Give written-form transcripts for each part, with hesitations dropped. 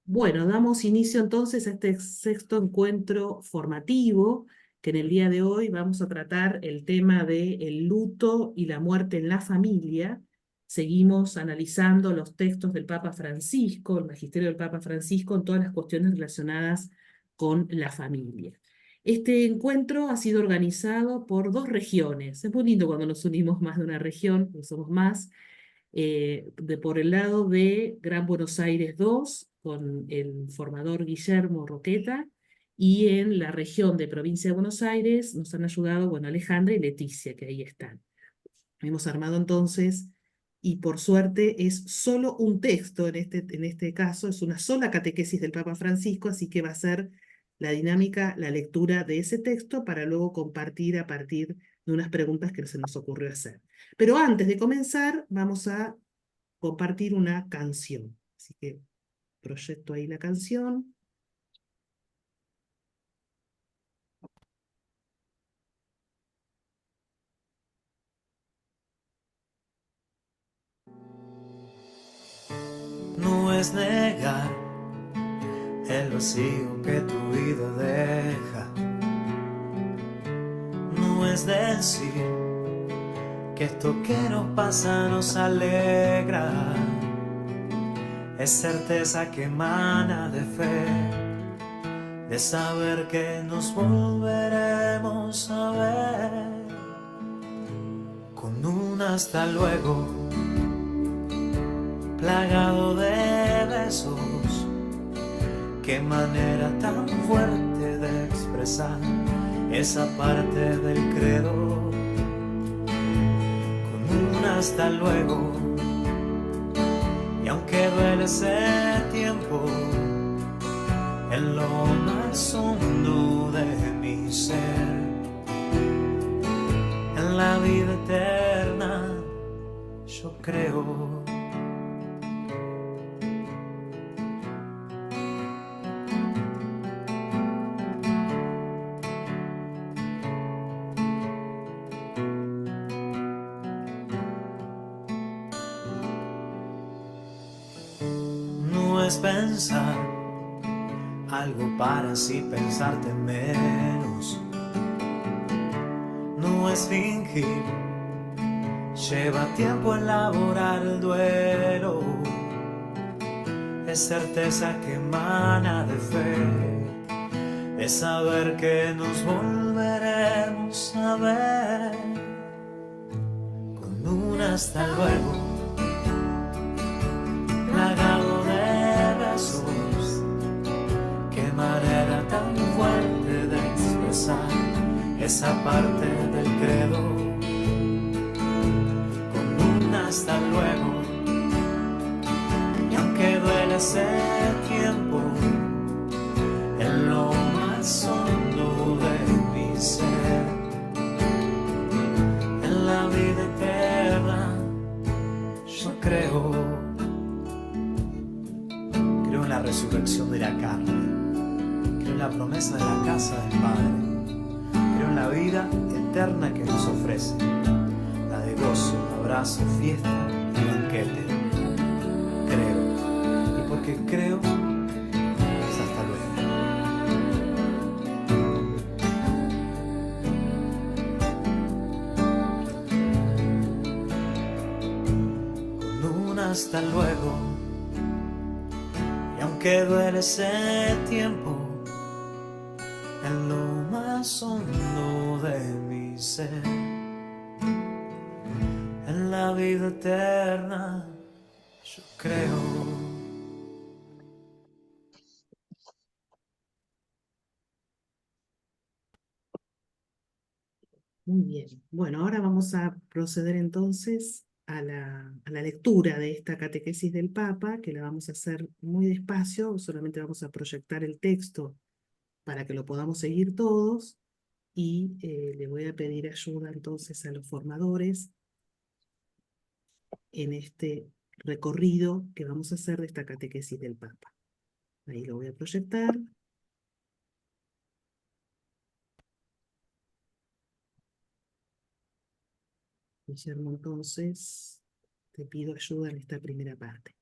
Bueno, damos inicio entonces a este sexto encuentro formativo, que en el día de hoy vamos a tratar el tema del luto y la muerte en la familia. Seguimos analizando los textos del Papa Francisco, el magisterio del Papa Francisco, en todas las cuestiones relacionadas con la familia. Este encuentro ha sido organizado por dos regiones. Es muy lindo cuando nos unimos más de una región, porque somos más por el lado de Gran Buenos Aires 2 con el formador Guillermo Roqueta, y en la región de Provincia de Buenos Aires nos han ayudado, bueno, Alejandra y Leticia, que ahí están. Hemos armado entonces, y por suerte es solo un texto en este caso, es una sola catequesis del Papa Francisco, así que va a ser la dinámica, la lectura de ese texto para luego compartir a partir de unas preguntas que se nos ocurrió hacer. Pero antes de comenzar, vamos a compartir una canción. Así que proyecto ahí la canción. No es negar el vacío que tu vida deja. No es decir que esto que nos pasa nos alegra. Es certeza que emana de fe, de saber que nos volveremos a ver. Con un hasta luego plagado de besos. Qué manera tan fuerte de expresar esa parte del credo. Con un hasta luego, y aunque duele ese tiempo, en lo más hondo de mi ser, en la vida eterna, yo creo. No es pensar algo para así pensarte menos. No es fingir, lleva tiempo elaborar el duelo. Es certeza que emana de fe, es saber que nos volveremos a ver. Con un hasta luego plagado de besos. Qué manera tan fuerte de expresar esa parte del credo. Con un hasta luego, y aunque duele ese tiempo, en lo más hondo de mi ser, en la vida eterna, yo creo. Creo en la resurrección de la carne, creo en la promesa de la casa del Padre, creo en la vida eterna que nos ofrece, la de gozo, abrazo, fiesta y banquete. Creo, y porque creo, es hasta luego. Con un hasta luego, y aunque duele ese tiempo, en lo más hondo de mi ser, en la vida eterna, yo creo. Muy bien. Bueno, ahora vamos a proceder entonces a la lectura de esta catequesis del Papa, que la vamos a hacer muy despacio, solamente vamos a proyectar el texto para que lo podamos seguir todos, y le voy a pedir ayuda entonces a los formadores en este recorrido que vamos a hacer de esta catequesis del Papa. Ahí lo voy a proyectar. Guillermo, entonces, te pido ayuda en esta primera parte.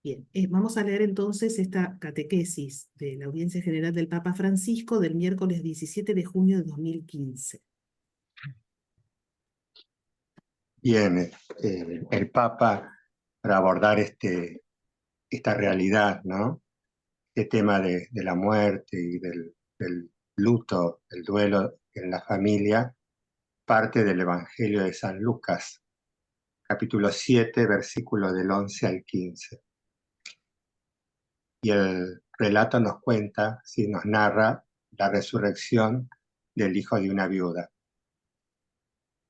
Bien, vamos a leer entonces esta catequesis de la Audiencia General del Papa Francisco del miércoles 17 de junio de 2015. Bien, el Papa, para abordar esta realidad, ¿no? Este tema de la muerte y del luto, el duelo en la familia, parte del Evangelio de San Lucas, capítulo 7, versículos del 11 al 15. Y el relato nos cuenta, sí, nos narra la resurrección del hijo de una viuda.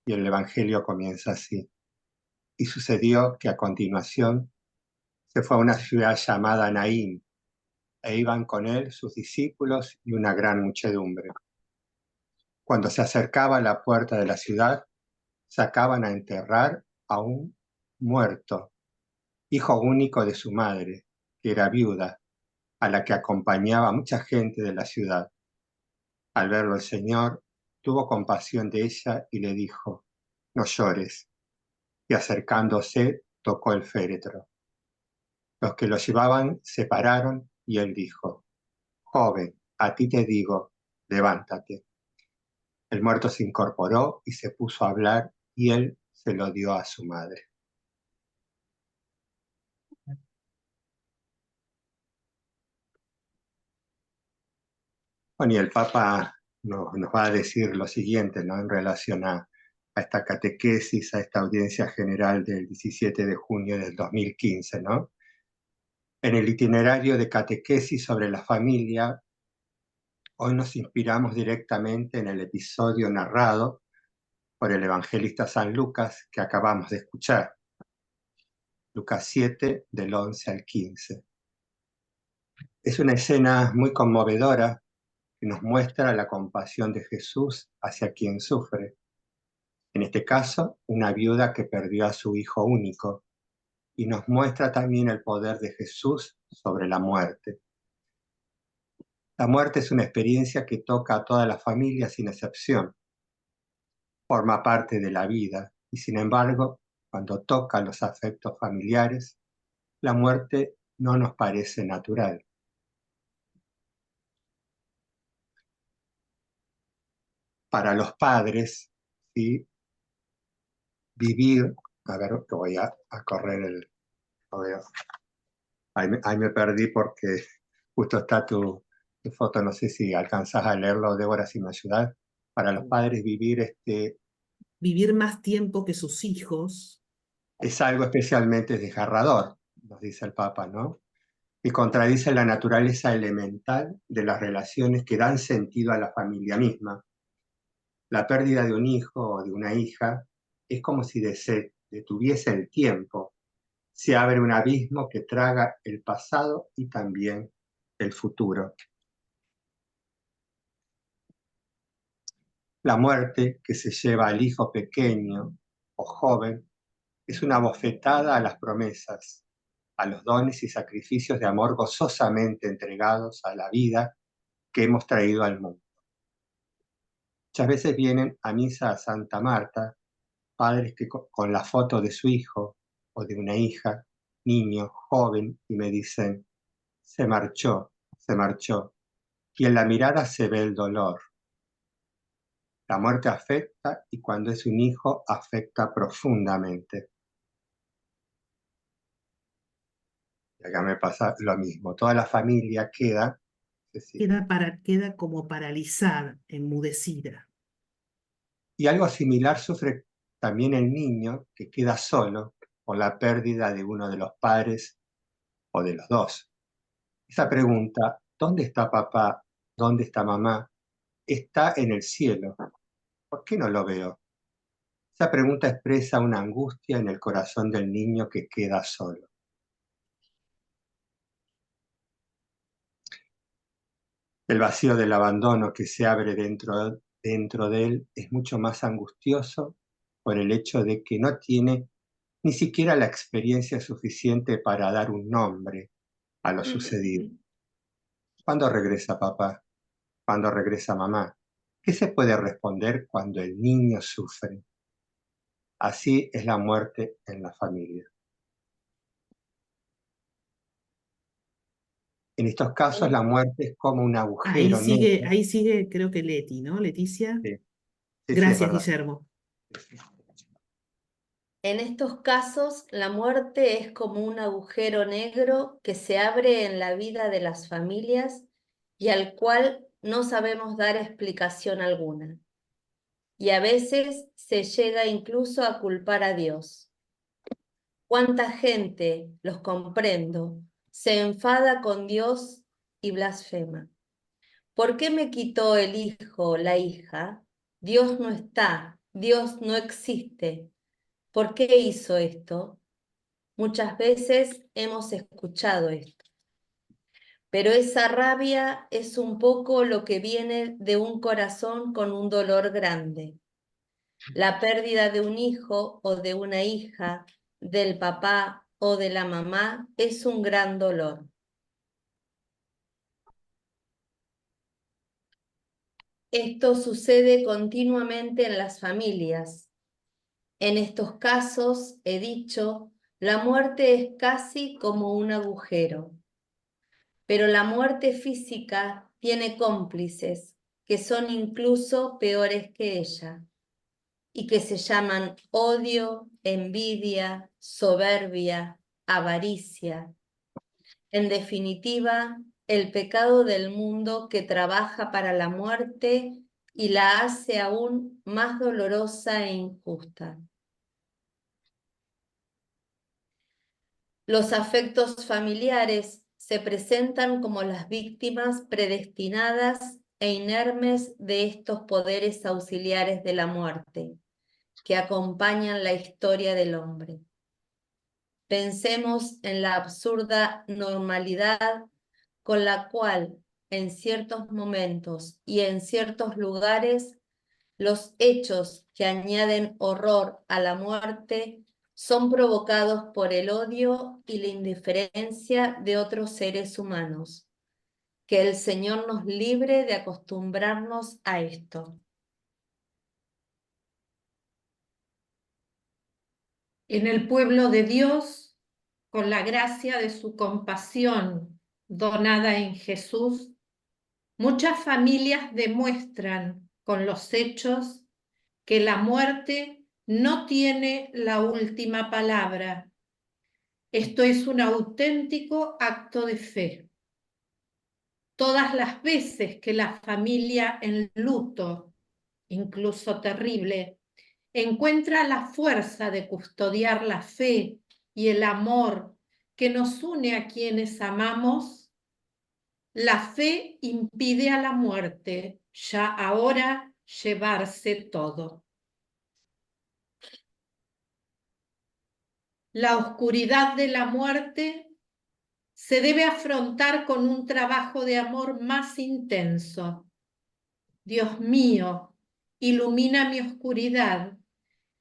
Y el Evangelio comienza así. Y sucedió que a continuación se fue a una ciudad llamada Naín, e iban con él sus discípulos y una gran muchedumbre. Cuando se acercaba a la puerta de la ciudad, sacaban a enterrar a un muerto, hijo único de su madre, que era viuda, a la que acompañaba mucha gente de la ciudad. Al verlo el Señor, tuvo compasión de ella y le dijo: no llores. Y acercándose, tocó el féretro. Los que lo llevaban se pararon y él dijo: joven, a ti te digo, levántate. El muerto se incorporó y se puso a hablar, y él se lo dio a su madre. Bueno, y el Papa nos va a decir lo siguiente, ¿no? En relación a esta catequesis, a esta audiencia general del 17 de junio del 2015, ¿no? En el itinerario de catequesis sobre la familia, hoy nos inspiramos directamente en el episodio narrado por el evangelista San Lucas que acabamos de escuchar, Lucas 7, del 11 al 15. Es una escena muy conmovedora que nos muestra la compasión de Jesús hacia quien sufre. En este caso, una viuda que perdió a su hijo único, y nos muestra también el poder de Jesús sobre la muerte. La muerte es una experiencia que toca a toda la familia sin excepción. Forma parte de la vida y, sin embargo, cuando toca los afectos familiares, la muerte no nos parece natural. Para los padres, ¿sí? Vivir, a ver, que voy a correr el... Ahí me perdí porque justo está tu foto, no sé si alcanzás a leerlo, Débora, si me ayudás. Para los padres Vivir más tiempo que sus hijos. Es algo especialmente desgarrador, nos dice el Papa, ¿no? Y contradice la naturaleza elemental de las relaciones que dan sentido a la familia misma. La pérdida de un hijo o de una hija es como si se detuviese el tiempo. Se abre un abismo que traga el pasado y también el futuro. La muerte que se lleva al hijo pequeño o joven es una bofetada a las promesas, a los dones y sacrificios de amor gozosamente entregados a la vida que hemos traído al mundo. Muchas veces vienen a misa a Santa Marta padres que con la foto de su hijo o de una hija, niño, joven, y me dicen: se marchó, y en la mirada se ve el dolor. La muerte afecta, y cuando es un hijo afecta profundamente. Y acá me pasa lo mismo, toda la familia queda Queda como paralizada, enmudecida. Y algo similar sufre también el niño que queda solo por la pérdida de uno de los padres o de los dos. Esa pregunta, ¿dónde está papá? ¿Dónde está mamá? Está en el cielo. ¿Por qué no lo veo? Esa pregunta expresa una angustia en el corazón del niño que queda solo. El vacío del abandono que se abre dentro de él es mucho más angustioso por el hecho de que no tiene ni siquiera la experiencia suficiente para dar un nombre a lo sucedido. ¿Cuándo regresa papá? ¿Cuándo regresa mamá? ¿Qué se puede responder cuando el niño sufre? Así es la muerte en la familia. En estos casos la muerte es como un agujero negro. Ahí sigue creo que Leti, ¿no? Leticia. Sí, sí, sí, es Gracias, verdad. Guillermo. En estos casos, la muerte es como un agujero negro que se abre en la vida de las familias y al cual no sabemos dar explicación alguna. Y a veces se llega incluso a culpar a Dios. ¿Cuánta gente, los comprendo, se enfada con Dios y blasfema? ¿Por qué me quitó el hijo, la hija? Dios no está, Dios no existe. ¿Por qué hizo esto? Muchas veces hemos escuchado esto, pero esa rabia es un poco lo que viene de un corazón con un dolor grande. La pérdida de un hijo o de una hija, del papá o de la mamá, es un gran dolor. Esto sucede continuamente en las familias. En estos casos, he dicho, la muerte es casi como un agujero. Pero la muerte física tiene cómplices que son incluso peores que ella y que se llaman odio, envidia, soberbia, avaricia. En definitiva, el pecado del mundo que trabaja para la muerte y la hace aún más dolorosa e injusta. Los afectos familiares se presentan como las víctimas predestinadas e inermes de estos poderes auxiliares de la muerte, que acompañan la historia del hombre. Pensemos en la absurda normalidad con la cual, en ciertos momentos y en ciertos lugares, los hechos que añaden horror a la muerte son provocados por el odio y la indiferencia de otros seres humanos. Que el Señor nos libre de acostumbrarnos a esto. En el pueblo de Dios, con la gracia de su compasión donada en Jesús, muchas familias demuestran con los hechos que la muerte no tiene la última palabra. Esto es un auténtico acto de fe. Todas las veces que la familia en luto, incluso terrible, encuentra la fuerza de custodiar la fe y el amor que nos une a quienes amamos, la fe impide a la muerte ya ahora llevarse todo. La oscuridad de la muerte se debe afrontar con un trabajo de amor más intenso. Dios mío, ilumina mi oscuridad.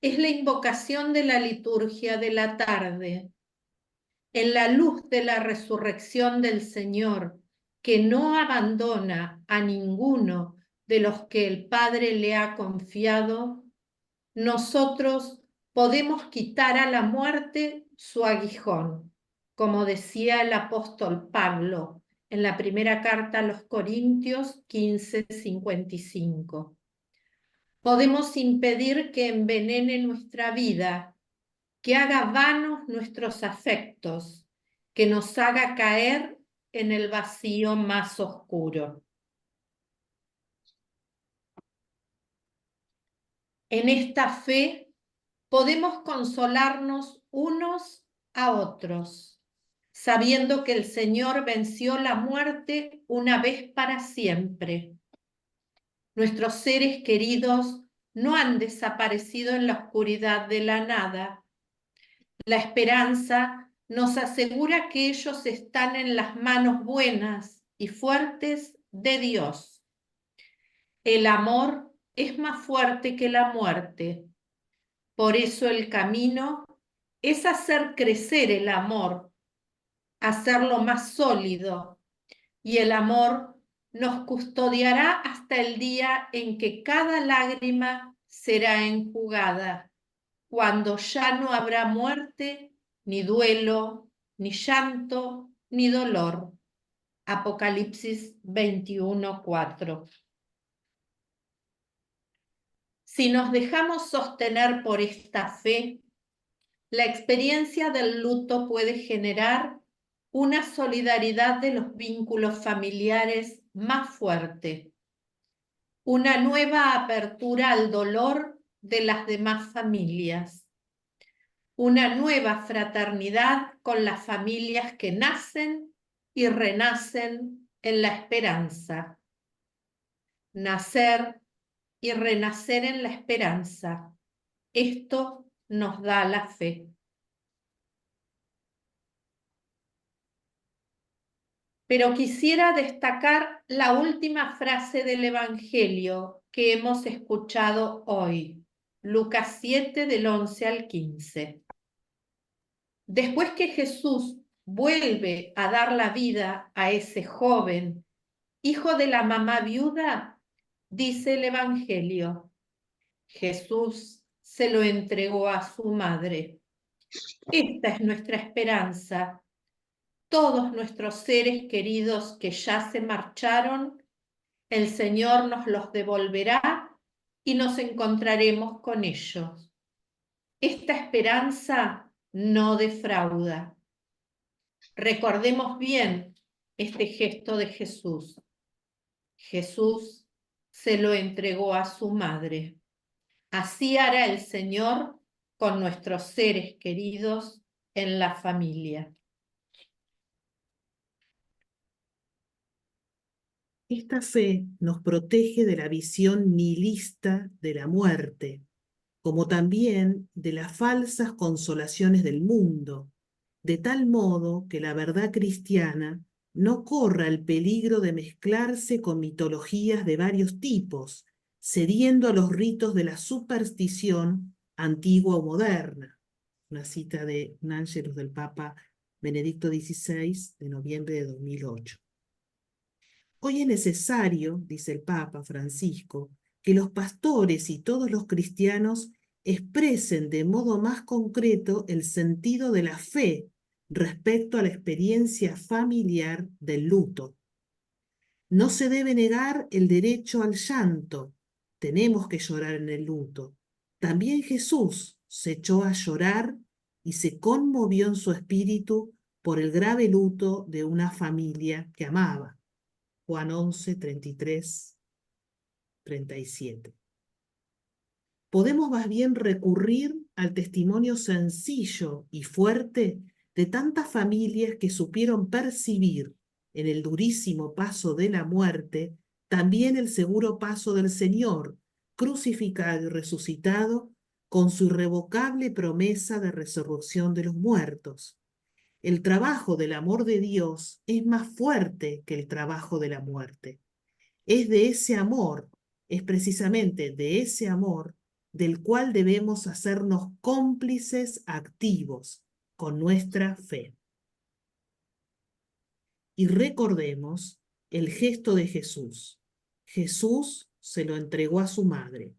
Es la invocación de la liturgia de la tarde. En la luz de la resurrección del Señor, que no abandona a ninguno de los que el Padre le ha confiado, nosotros podemos quitar a la muerte su aguijón, como decía el apóstol Pablo en la primera carta a los Corintios 15:55. Podemos impedir que envenene nuestra vida, que haga vanos nuestros afectos, que nos haga caer en el vacío más oscuro. En esta fe podemos consolarnos unos a otros, sabiendo que el Señor venció la muerte una vez para siempre. Nuestros seres queridos no han desaparecido en la oscuridad de la nada. La esperanza nos asegura que ellos están en las manos buenas y fuertes de Dios. El amor es más fuerte que la muerte. Por eso el camino es hacer crecer el amor, hacerlo más sólido, y el amor nos custodiará hasta el día en que cada lágrima será enjugada, cuando ya no habrá muerte, ni duelo, ni llanto, ni dolor. Apocalipsis 21:4. Si nos dejamos sostener por esta fe, la experiencia del luto puede generar una solidaridad de los vínculos familiares más fuerte, una nueva apertura al dolor de las demás familias, una nueva fraternidad con las familias que nacen y renacen en la esperanza. Nacer y renacer en la esperanza. Esto nos da la fe. Pero quisiera destacar la última frase del Evangelio que hemos escuchado hoy, Lucas 7, del 11 al 15. Después que Jesús vuelve a dar la vida a ese joven, hijo de la mamá viuda, dice el Evangelio, Jesús se lo entregó a su madre. Esta es nuestra esperanza. Todos nuestros seres queridos que ya se marcharon, el Señor nos los devolverá y nos encontraremos con ellos. Esta esperanza no defrauda. Recordemos bien este gesto de Jesús. Jesús se lo entregó a su madre. Así hará el Señor con nuestros seres queridos en la familia. Esta fe nos protege de la visión nihilista de la muerte, como también de las falsas consolaciones del mundo, de tal modo que la verdad cristiana no corra el peligro de mezclarse con mitologías de varios tipos, cediendo a los ritos de la superstición antigua o moderna. Una cita de un Ángelus del Papa Benedicto XVI de noviembre de 2008. Hoy es necesario, dice el Papa Francisco, que los pastores y todos los cristianos expresen de modo más concreto el sentido de la fe respecto a la experiencia familiar del luto. No se debe negar el derecho al llanto. Tenemos que llorar en el luto. También Jesús se echó a llorar y se conmovió en su espíritu por el grave luto de una familia que amaba. Juan 11, 33, 37. Podemos más bien recurrir al testimonio sencillo y fuerte de tantas familias que supieron percibir en el durísimo paso de la muerte también el seguro paso del Señor, crucificado y resucitado, con su irrevocable promesa de resurrección de los muertos. El trabajo del amor de Dios es más fuerte que el trabajo de la muerte. Es de ese amor, es precisamente de ese amor del cual debemos hacernos cómplices activos con nuestra fe. Y recordemos el gesto de Jesús. Jesús se lo entregó a su madre.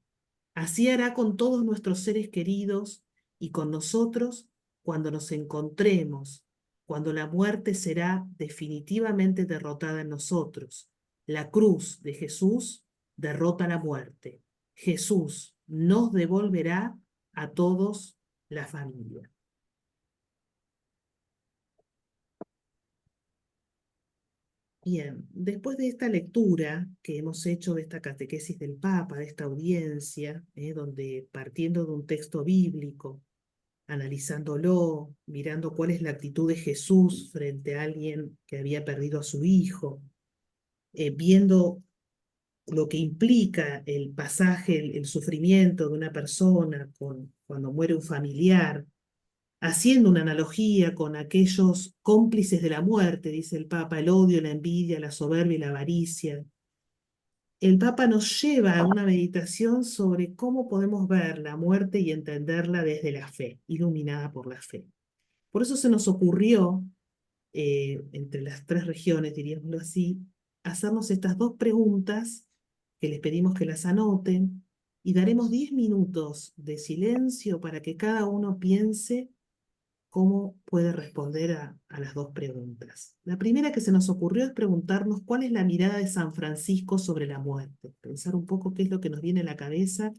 Así hará con todos nuestros seres queridos y con nosotros cuando nos encontremos, cuando la muerte será definitivamente derrotada en nosotros. La cruz de Jesús derrota la muerte. Jesús nos devolverá a todos la familia. Bien, después de esta lectura que hemos hecho de esta catequesis del Papa, de esta audiencia, donde partiendo de un texto bíblico, analizándolo, mirando cuál es la actitud de Jesús frente a alguien que había perdido a su hijo, viendo lo que implica el pasaje, el sufrimiento de una persona cuando muere un familiar, haciendo una analogía con aquellos cómplices de la muerte, dice el Papa, el odio, la envidia, la soberbia y la avaricia. El Papa nos lleva a una meditación sobre cómo podemos ver la muerte y entenderla desde la fe, iluminada por la fe. Por eso se nos ocurrió, entre las tres regiones, diríamoslo así, hacernos estas dos preguntas que les pedimos que las anoten y daremos 10 minutos de silencio para que cada uno piense cómo puede responder a las dos preguntas. La primera que se nos ocurrió es preguntarnos cuál es la mirada de San Francisco sobre la muerte. Pensar un poco qué es lo que nos viene a la cabeza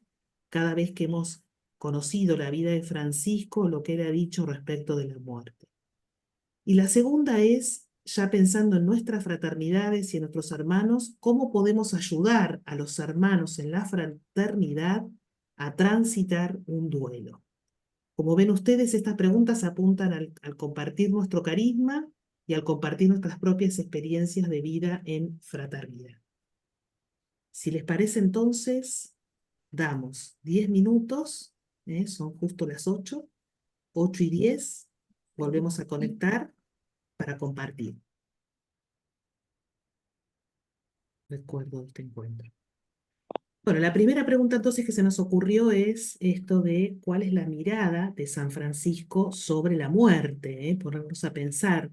cada vez que hemos conocido la vida de Francisco, lo que él ha dicho respecto de la muerte. Y la segunda es, ya pensando en nuestras fraternidades y en nuestros hermanos, cómo podemos ayudar a los hermanos en la fraternidad a transitar un duelo. Como ven ustedes, estas preguntas apuntan al compartir nuestro carisma y al compartir nuestras propias experiencias de vida en fraternidad. Si les parece entonces, damos 10 minutos, son justo las 8:10, volvemos a conectar para compartir. Recuerdo este encuentro. Bueno, la primera pregunta entonces que se nos ocurrió es esto de cuál es la mirada de San Francisco sobre la muerte, ponernos a pensar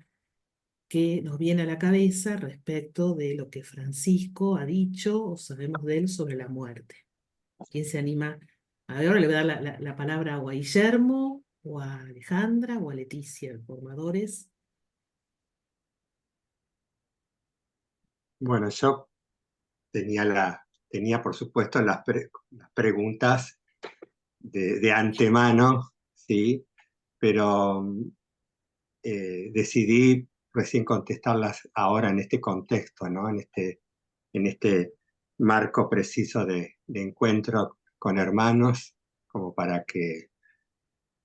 qué nos viene a la cabeza respecto de lo que Francisco ha dicho o sabemos de él sobre la muerte. ¿Quién se anima? A ver, ahora le voy a dar la palabra o a Guillermo, o a Alejandra, o a Leticia, formadores. Bueno, yo tenía por supuesto las preguntas de antemano, ¿sí? Pero decidí recién contestarlas ahora en este contexto, ¿no? En este marco preciso de encuentro con hermanos, como para que,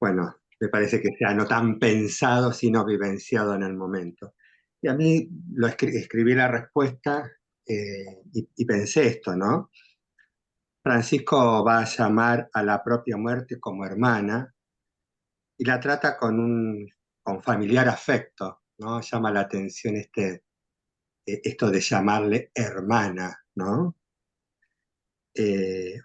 bueno, me parece que sea no tan pensado, sino vivenciado en el momento. Y a mí escribí la respuesta y pensé esto, ¿no? Francisco va a llamar a la propia muerte como hermana y la trata con familiar afecto, ¿no? Llama la atención esto de llamarle hermana, ¿no?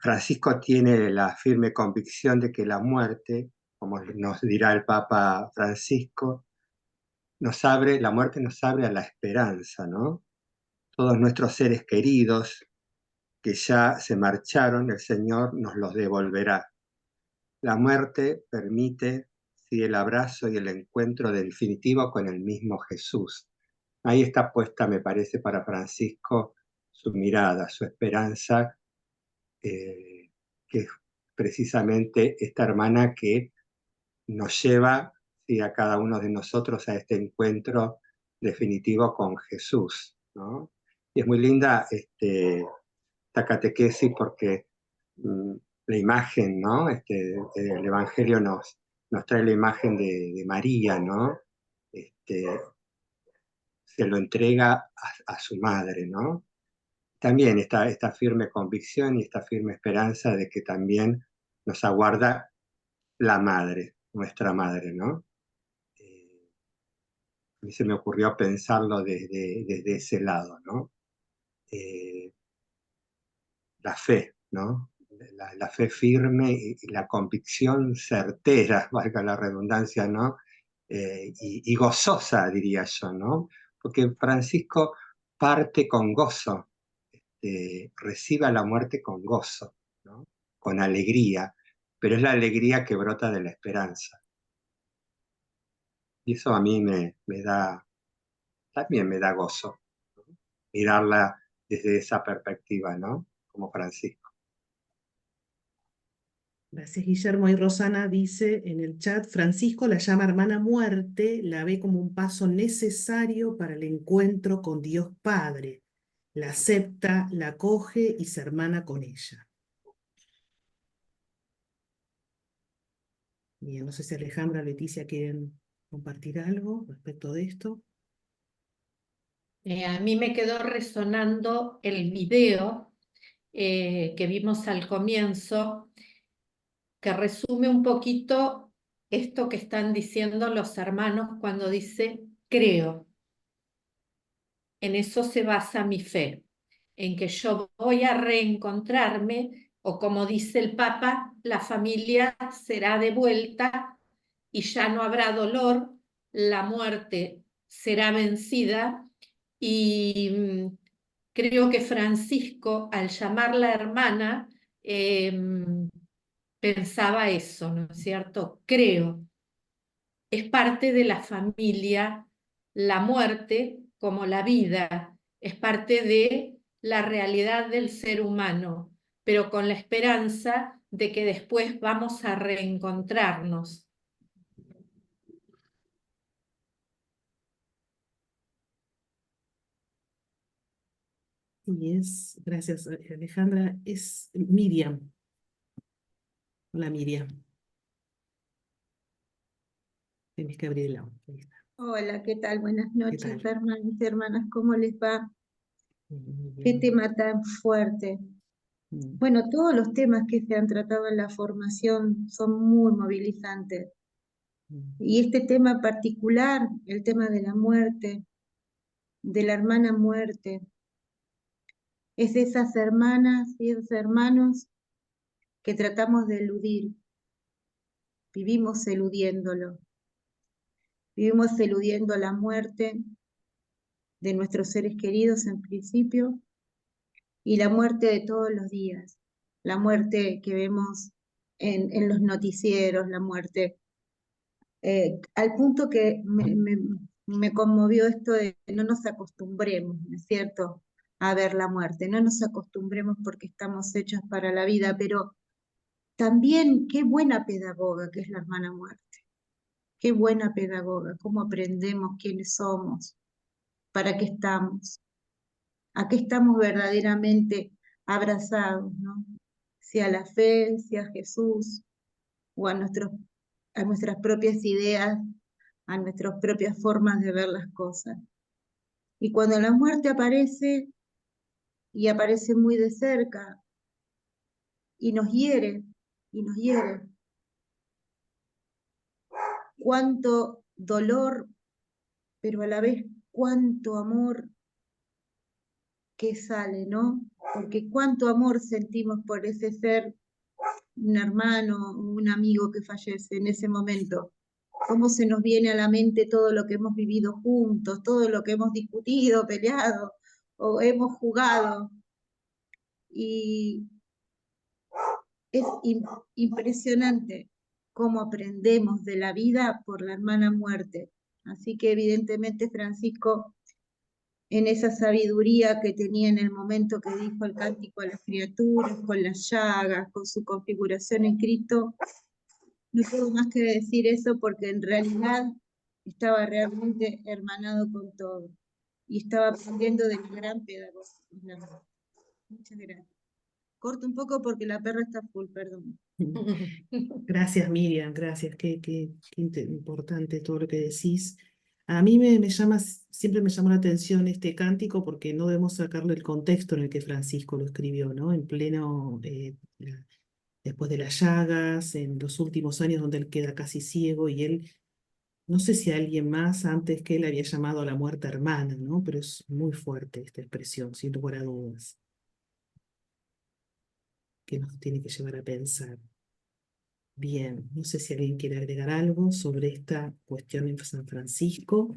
Francisco tiene la firme convicción de que la muerte, como nos dirá el Papa Francisco, la muerte nos abre a la esperanza, ¿no? Todos nuestros seres queridos que ya se marcharon, el Señor nos los devolverá. La muerte permite, sí, el abrazo y el encuentro definitivo con el mismo Jesús. Ahí está puesta, me parece, para Francisco su mirada, su esperanza, que es precisamente esta hermana que nos lleva, sí, a cada uno de nosotros a este encuentro definitivo con Jesús, ¿no? Y es muy linda esta catequesis porque la imagen, ¿no? El Evangelio nos trae la imagen de María, ¿no? Se lo entrega a su madre, ¿no? También esta firme convicción y esta firme esperanza de que también nos aguarda la madre, nuestra madre, ¿no? A mí se me ocurrió pensarlo desde ese lado, ¿no? La fe, ¿no? La fe firme y la convicción certera, valga la redundancia, ¿no? Y gozosa, diría yo, ¿no? Porque Francisco parte con gozo, recibe a la muerte con gozo, ¿no? Con alegría, pero es la alegría que brota de la esperanza. Y eso a mí también me da gozo, ¿no? Mirarla desde esa perspectiva, ¿no? Como Francisco. Gracias, Guillermo. Y Rosana dice en el chat, Francisco la llama hermana muerte, la ve como un paso necesario para el encuentro con Dios Padre. La acepta, la acoge y se hermana con ella. Bien, no sé si Alejandra o Leticia quieren compartir algo respecto de esto. A mí me quedó resonando el video que vimos al comienzo, que resume un poquito esto que están diciendo los hermanos cuando dice creo. En eso se basa mi fe, en que yo voy a reencontrarme, o como dice el Papa, la familia será devuelta y ya no habrá dolor, la muerte será vencida. Y creo que Francisco, al llamarla hermana, pensaba eso, ¿no es cierto? Creo. Es parte de la familia, la muerte como la vida, es parte de la realidad del ser humano, pero con la esperanza de que después vamos a reencontrarnos. Y gracias Alejandra, es Miriam. Hola Miriam. Tenés que abrir el audio. Ahí está. Hola, ¿qué tal? Buenas ¿Qué noches, tal? hermanos y hermanas, ¿cómo les va? Muy Qué bien. tema tan fuerte. Mm, Bueno, todos los temas que se han tratado en la formación son muy movilizantes. mm, Y este tema particular, el tema de la muerte, de la hermana muerte, es de esas hermanas y esos hermanos que tratamos de eludir. Vivimos eludiéndolo. Vivimos eludiendo la muerte de nuestros seres queridos en principio y la muerte de todos los días, la muerte que vemos en los noticieros, la muerte, al punto que me conmovió esto de que no nos acostumbremos, ¿no es cierto?, a ver la muerte, no nos acostumbremos porque estamos hechos para la vida, pero también qué buena pedagoga que es la hermana muerte, qué buena pedagoga, cómo aprendemos quiénes somos, para qué estamos, a qué estamos verdaderamente abrazados, ¿no? Si a la fe, si a Jesús, o a nuestras propias ideas, a nuestras propias formas de ver las cosas. Y cuando la muerte aparece, y aparece muy de cerca, y nos hiere, cuánto dolor, pero a la vez cuánto amor que sale, ¿no? Porque cuánto amor sentimos por ese ser, un hermano, un amigo que fallece en ese momento. Cómo se nos viene a la mente todo lo que hemos vivido juntos, todo lo que hemos discutido, peleado o hemos jugado. Y es impresionante cómo aprendemos de la vida por la hermana muerte. Así que evidentemente Francisco, en esa sabiduría que tenía en el momento que dijo el cántico a las criaturas, con las llagas, con su configuración en Cristo, no puedo más que decir eso porque en realidad estaba realmente hermanado con todo y estaba aprendiendo de mi gran pedagogo. Muchas gracias. Corto un poco porque la perra está full, perdón. Gracias Miriam, gracias. Qué importante todo lo que decís. A mí siempre me llamó la atención este cántico porque no debemos sacarle el contexto en el que Francisco lo escribió, ¿no? En pleno, después de las llagas, en los últimos años donde él queda casi ciego y él, no sé si alguien más antes que él había llamado a la muerte hermana, ¿no? Pero es muy fuerte esta expresión, sin lugar a dudas, que nos tiene que llevar a pensar. Bien, no sé si alguien quiere agregar algo sobre esta cuestión en San Francisco.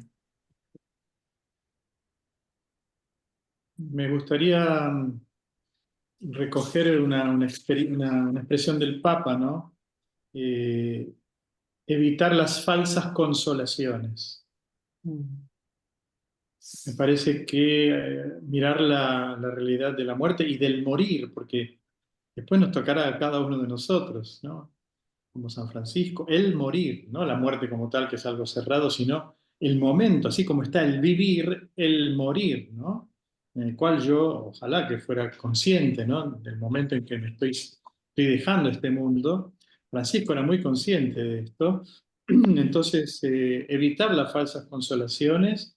Me gustaría recoger una expresión del Papa, ¿no? Evitar las falsas consolaciones. Mm, Me parece que mirar la realidad de la muerte y del morir, porque después nos tocará a cada uno de nosotros, ¿no? Como San Francisco, el morir, no la muerte como tal, que es algo cerrado, sino el momento, así como está el vivir, el morir, ¿no? En el cual yo, ojalá que fuera consciente, ¿no? Del momento en que estoy dejando este mundo. Francisco era muy consciente de esto. Entonces, evitar las falsas consolaciones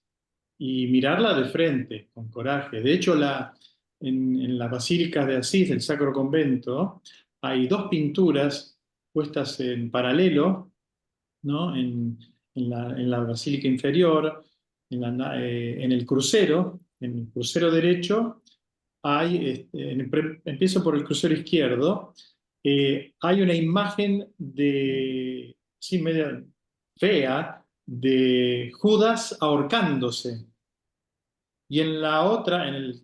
y mirarla de frente, con coraje. De hecho, en la Basílica de Asís, del Sacro Convento, hay dos pinturas puestas en paralelo, ¿no? En la basílica inferior, en el crucero derecho, empiezo por el crucero izquierdo, hay una imagen sí, media fea, de Judas ahorcándose. Y en la otra, en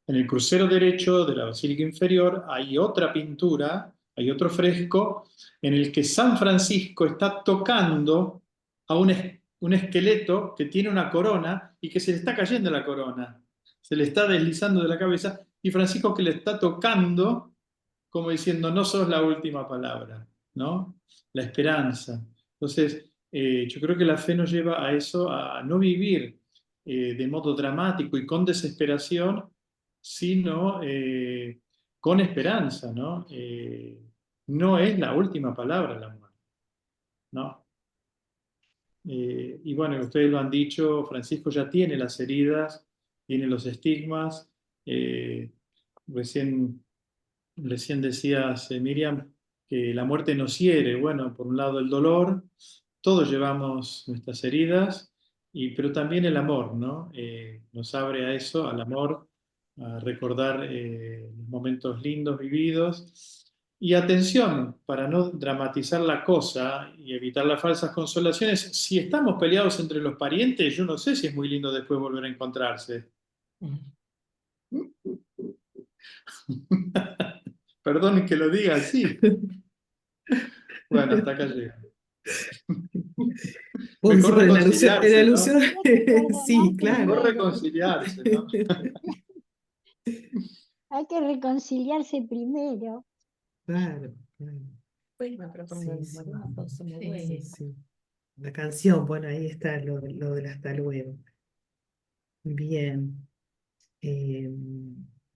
el crucero derecho de la basílica inferior, hay otra pintura Hay otro fresco en el que San Francisco está tocando a un esqueleto que tiene una corona y que se le está cayendo la corona. Se le está deslizando de la cabeza y Francisco que le está tocando como diciendo, no sos la última palabra, ¿no? La esperanza. Entonces, yo creo que la fe nos lleva a eso, a no vivir de modo dramático y con desesperación, sino con esperanza, ¿no? No es la última palabra la muerte, ¿no? Y bueno, ustedes lo han dicho, Francisco ya tiene las heridas, tiene los estigmas. Recién decías, Miriam, que la muerte nos hiere. Bueno, por un lado el dolor, todos llevamos nuestras heridas, pero también el amor, ¿no? Nos abre a eso, al amor, a recordar los momentos lindos vividos. Y atención, para no dramatizar la cosa y evitar las falsas consolaciones, si estamos peleados entre los parientes, yo no sé si es muy lindo después volver a encontrarse. Perdonen que lo diga así. Bueno, hasta acá llega. Vos decís Mejor por la alusión, reconciliarse, ¿no? sí, Mejor claro. reconciliarse, ¿no? Hay que reconciliarse primero. Claro, claro. Bueno, pero Sí, cuando sí. morimos todos somos Sí, buenos. sí. La canción, bueno, ahí está lo del hasta luego. Bien. Eh,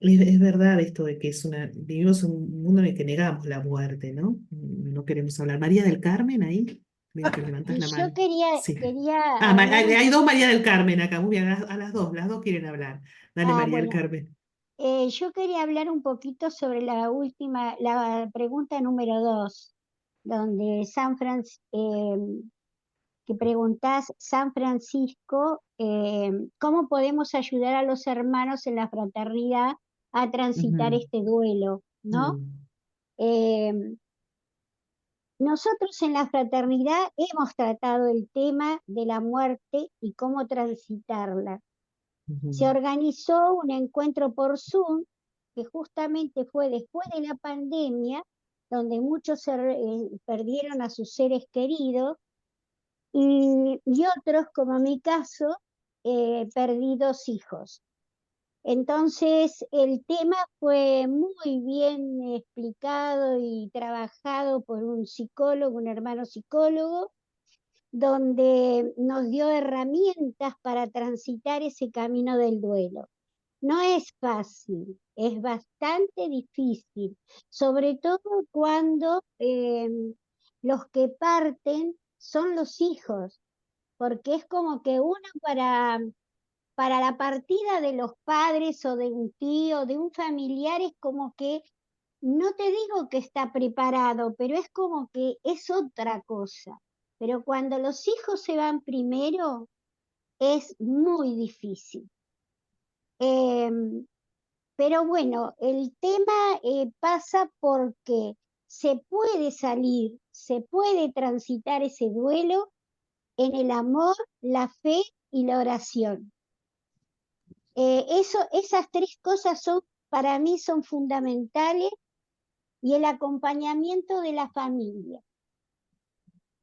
es verdad esto de que vivimos en un mundo en el que negamos la muerte, ¿no? No queremos hablar. María del Carmen, ahí, veo que levantás Y la yo mano. quería, Sí. quería Ah, hablar un hay dos poquito. María del Carmen acá, muy bien, las dos quieren hablar. Dale, María del Bueno, Carmen. yo quería hablar un poquito sobre la pregunta número 2, donde que preguntás, San Francisco, ¿cómo podemos ayudar a los hermanos en la fraternidad a transitar Ujú. este duelo? ¿No? Mm, Eh, Nosotros en la fraternidad hemos tratado el tema de la muerte y cómo transitarla. ujú, Se organizó un encuentro por Zoom que justamente fue después de la pandemia, donde muchos perdieron a sus seres queridos y otros, como mi caso, perdí 2 hijos. Entonces, el tema fue muy bien explicado y trabajado por un psicólogo, un hermano psicólogo, donde nos dio herramientas para transitar ese camino del duelo. No es fácil, es bastante difícil, sobre todo cuando los que parten son los hijos, porque es como que uno para la partida de los padres o de un tío, de un familiar, es como que, no te digo que está preparado, pero es como que es otra cosa. Pero cuando los hijos se van primero, es muy difícil. Em, pero bueno, el tema pasa porque se puede salir, se puede transitar ese duelo en el amor, la fe y la oración. Esas 3 cosas para mí son fundamentales, y el acompañamiento de la familia.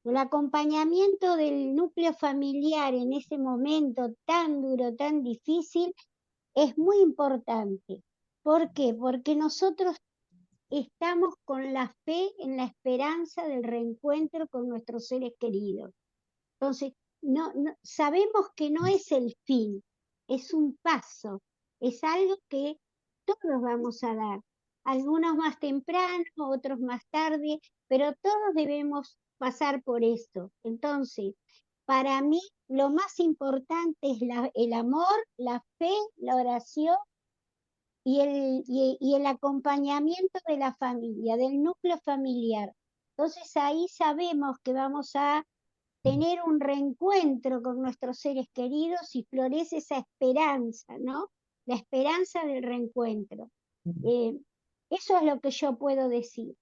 El acompañamiento del núcleo familiar en ese momento tan duro, tan difícil, es muy importante. ¿Por qué? Porque nosotros estamos con la fe en la esperanza del reencuentro con nuestros seres queridos. Entonces, sabemos que no es el fin, es un paso, es algo que todos vamos a dar, algunos más temprano, otros más tarde, pero todos debemos pasar por esto. Entonces, para mí, lo más importante es el amor, la fe, la oración y el acompañamiento de la familia, del núcleo familiar. Entonces ahí sabemos que vamos a tener un reencuentro con nuestros seres queridos y florece esa esperanza, ¿no? La esperanza del reencuentro. Eh, Eso es lo que yo puedo decir.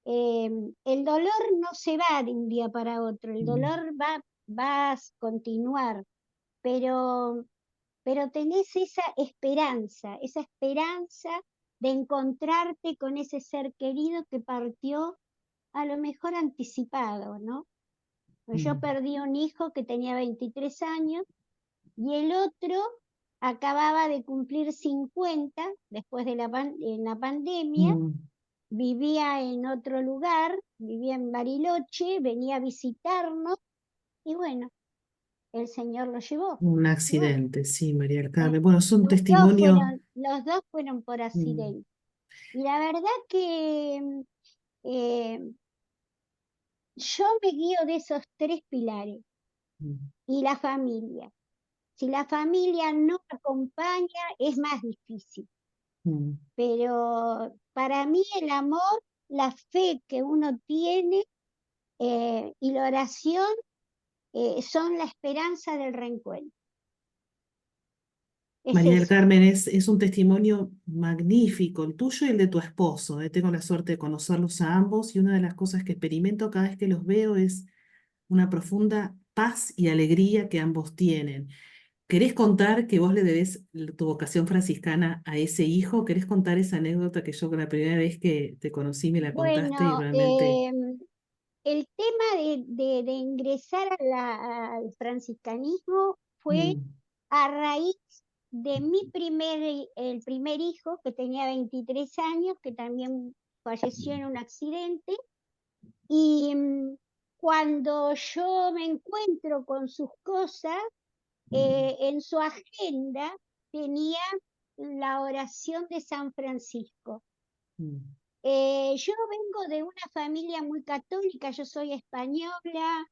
El dolor no se va de un día para otro, el dolor va a continuar, pero tenés esa esperanza de encontrarte con ese ser querido que partió a lo mejor anticipado, ¿no? Yo perdí un hijo que tenía 23 años y el otro acababa de cumplir 50 después de en la pandemia, vivía en otro lugar, vivía en Bariloche, venía a visitarnos y bueno, el Señor lo llevó. Un Y bueno, accidente, sí, María del Carmen. Bueno, es un los testimonio. dos fueron por accidente. Y la verdad que yo me guío de esos 3 pilares y la familia. Si la familia no acompaña, es más difícil. Pero para mí el amor, la fe que uno tiene y la oración son la esperanza del reencuentro. Es María del eso. Carmen, es un testimonio magnífico, el tuyo y el de tu esposo. Tengo la suerte de conocerlos a ambos y una de las cosas que experimento cada vez que los veo es una profunda paz y alegría que ambos tienen. ¿Querés contar que vos le debés tu vocación franciscana a ese hijo? ¿Querés contar esa anécdota que yo la primera vez que te conocí me la contaste y Bueno, realmente... el tema de ingresar al franciscanismo fue a raíz de el primer hijo, que tenía 23 años, que también falleció en un accidente. Y cuando yo me encuentro con sus cosas, en su agenda tenía la oración de San Francisco. Yo vengo de una familia muy católica, yo soy española,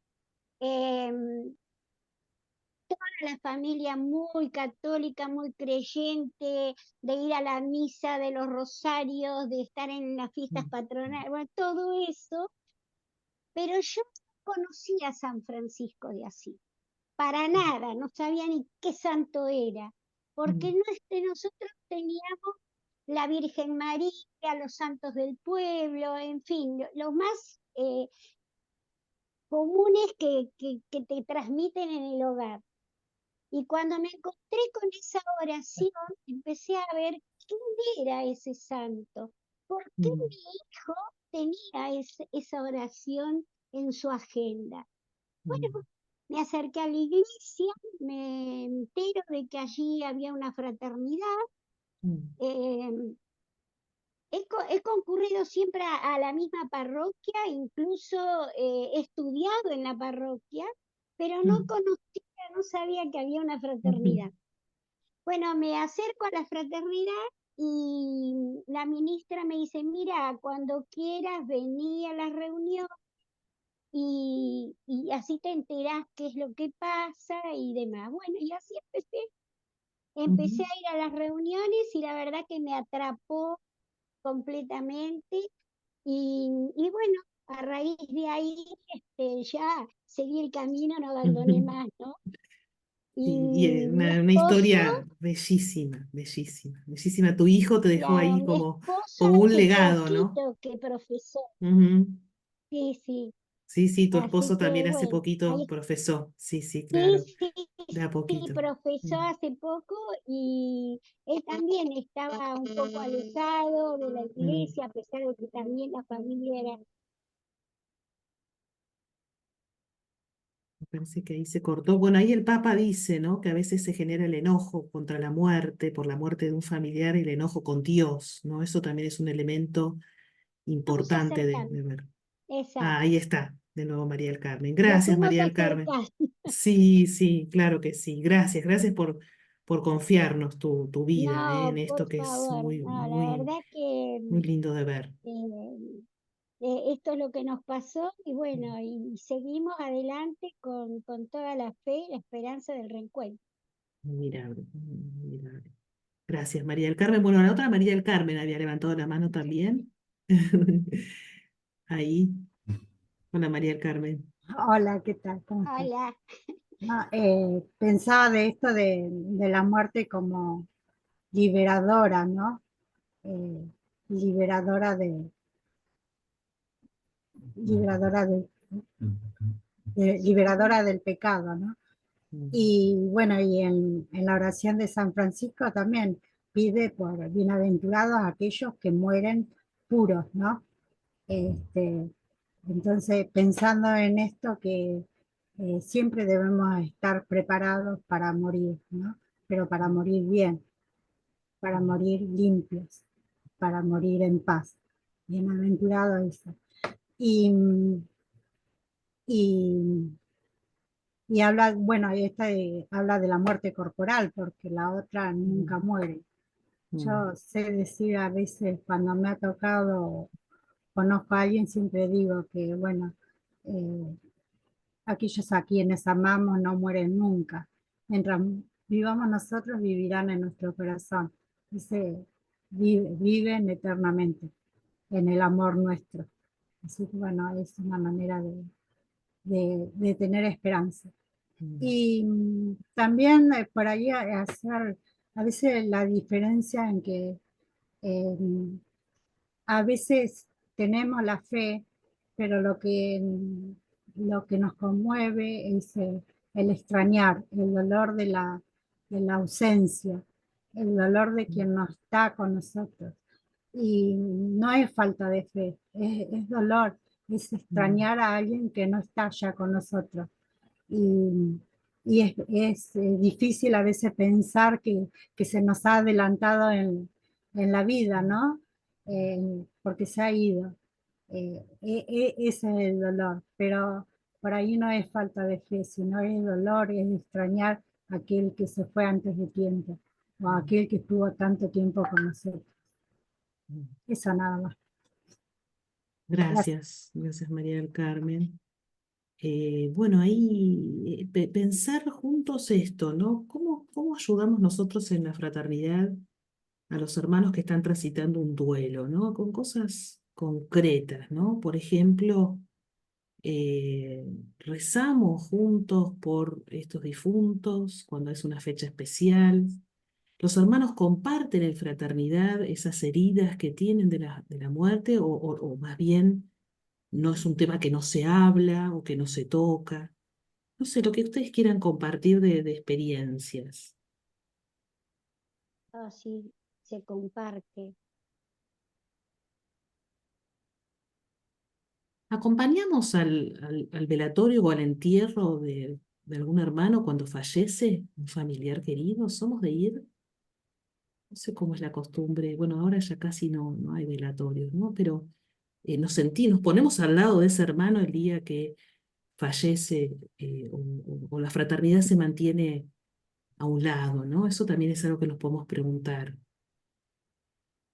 toda la familia muy católica, muy creyente, de ir a la misa, de los rosarios, de estar en las fiestas patronales, bueno, todo eso, pero yo no conocía a San Francisco de Asís, para nada, no sabía ni qué santo era, porque nosotros teníamos la Virgen María, los santos del pueblo, en fin, los más comunes que te transmiten en el hogar. Y cuando me encontré con esa oración, empecé a ver quién era ese santo, por qué mi hijo tenía esa oración en su agenda. Bueno, me acerqué a la iglesia, me entero de que allí había una fraternidad. He concurrido siempre a la misma parroquia, incluso he estudiado en la parroquia, pero no conocía, no sabía que había una fraternidad. Bueno, me acerco a la fraternidad y la ministra me dice, mira, cuando quieras vení a la reunión y así te enterás qué es lo que pasa y demás. Bueno, y así empecé a ir a las reuniones y la verdad que me atrapó completamente y bueno, a raíz de ahí ya seguí el camino, no abandoné más, ¿no? Y Y mi una esposo, historia bellísima, bellísima, bellísima. Tu hijo te dejó ahí mi esposo como un hace legado, ¿no? poquito que profesó, sí, sí, Sí, sí, tu así esposo que también hace bueno, poquito profesó. Sí, sí, sí, claro, sí, de a sí, poquito. profesó hace poco y él también estaba un poco alejado de la iglesia, a pesar de que también la familia era... Me parece que ahí se cortó. Bueno, ahí el Papa dice, ¿no? Que a veces se genera el enojo contra la muerte, por la muerte de un familiar, y el enojo con Dios, ¿no? Eso también es un elemento Fuimos importante acercando, de ver. Ah, exacto, ahí está, de nuevo María del Carmen. lo Gracias, fuimos María del Carmen. acercando. Sí, sí, claro que sí. Gracias, gracias por confiarnos tu vida, en No, esto por que es favor, muy, no, la muy, verdad que muy lindo de ver. esto es lo que nos pasó y bueno, y seguimos adelante con toda la fe y la esperanza del reencuentro. Admirable, admirable. Gracias, María del Carmen. Bueno, la otra María del Carmen había levantado la mano también. Ahí. Hola, María del Carmen. Hola, ¿qué tal? ¿Cómo estás? Hola, No, pensaba de esto de la muerte como liberadora, ¿no? Eh, liberadora liberadora liberadora del pecado, ¿no? Y bueno, y en la oración de San Francisco también pide por bienaventurados aquellos que mueren puros, ¿no? Entonces, pensando en esto, que siempre debemos estar preparados para morir, ¿no? Pero para morir bien, para morir limpios, para morir en paz. Bienaventurado eso. Y, y, y habla, bueno, habla de la muerte corporal, porque la otra nunca muere. Yo sé decir a veces, cuando me ha tocado, conozco a alguien, siempre digo que, bueno, aquellos a quienes amamos no mueren nunca. Mientras vivamos nosotros, vivirán en nuestro corazón. Dice, viven eternamente en el amor nuestro. Así que bueno, es una manera de tener esperanza. Y también por ahí hacer a veces la diferencia en que a veces tenemos la fe, pero lo que nos conmueve es el extrañar, el dolor de la ausencia, el dolor de quien no está con nosotros. Y no es falta de fe, es dolor, es extrañar a alguien que no está ya con nosotros. Y es difícil a veces pensar que se nos ha adelantado en la vida, ¿no? Porque se ha ido. Ese es el dolor, pero por ahí no es falta de fe, sino es dolor, es extrañar a aquel que se fue antes de tiempo, o a aquel que estuvo tanto tiempo con nosotros. Eso nada más. Gracias, gracias María del Carmen. Bueno, ahí pensar juntos esto, ¿no? ¿Cómo ayudamos nosotros en la fraternidad a los hermanos que están transitando un duelo, ¿no? Con cosas concretas, ¿no? Por ejemplo, rezamos juntos por estos difuntos cuando es una fecha especial. Los hermanos comparten en fraternidad esas heridas que tienen de la muerte, o más bien no es un tema que no se habla o que no se toca. No sé, lo que ustedes quieran compartir de experiencias. Así se comparte. ¿Acompañamos al velatorio o al entierro de algún hermano cuando fallece un familiar querido? ¿Somos de ir? No sé cómo es la costumbre. Bueno, ahora ya casi no hay velatorios, ¿no? Pero nos ponemos al lado de ese hermano el día que fallece, o la fraternidad se mantiene a un lado, ¿no? Eso también es algo que nos podemos preguntar.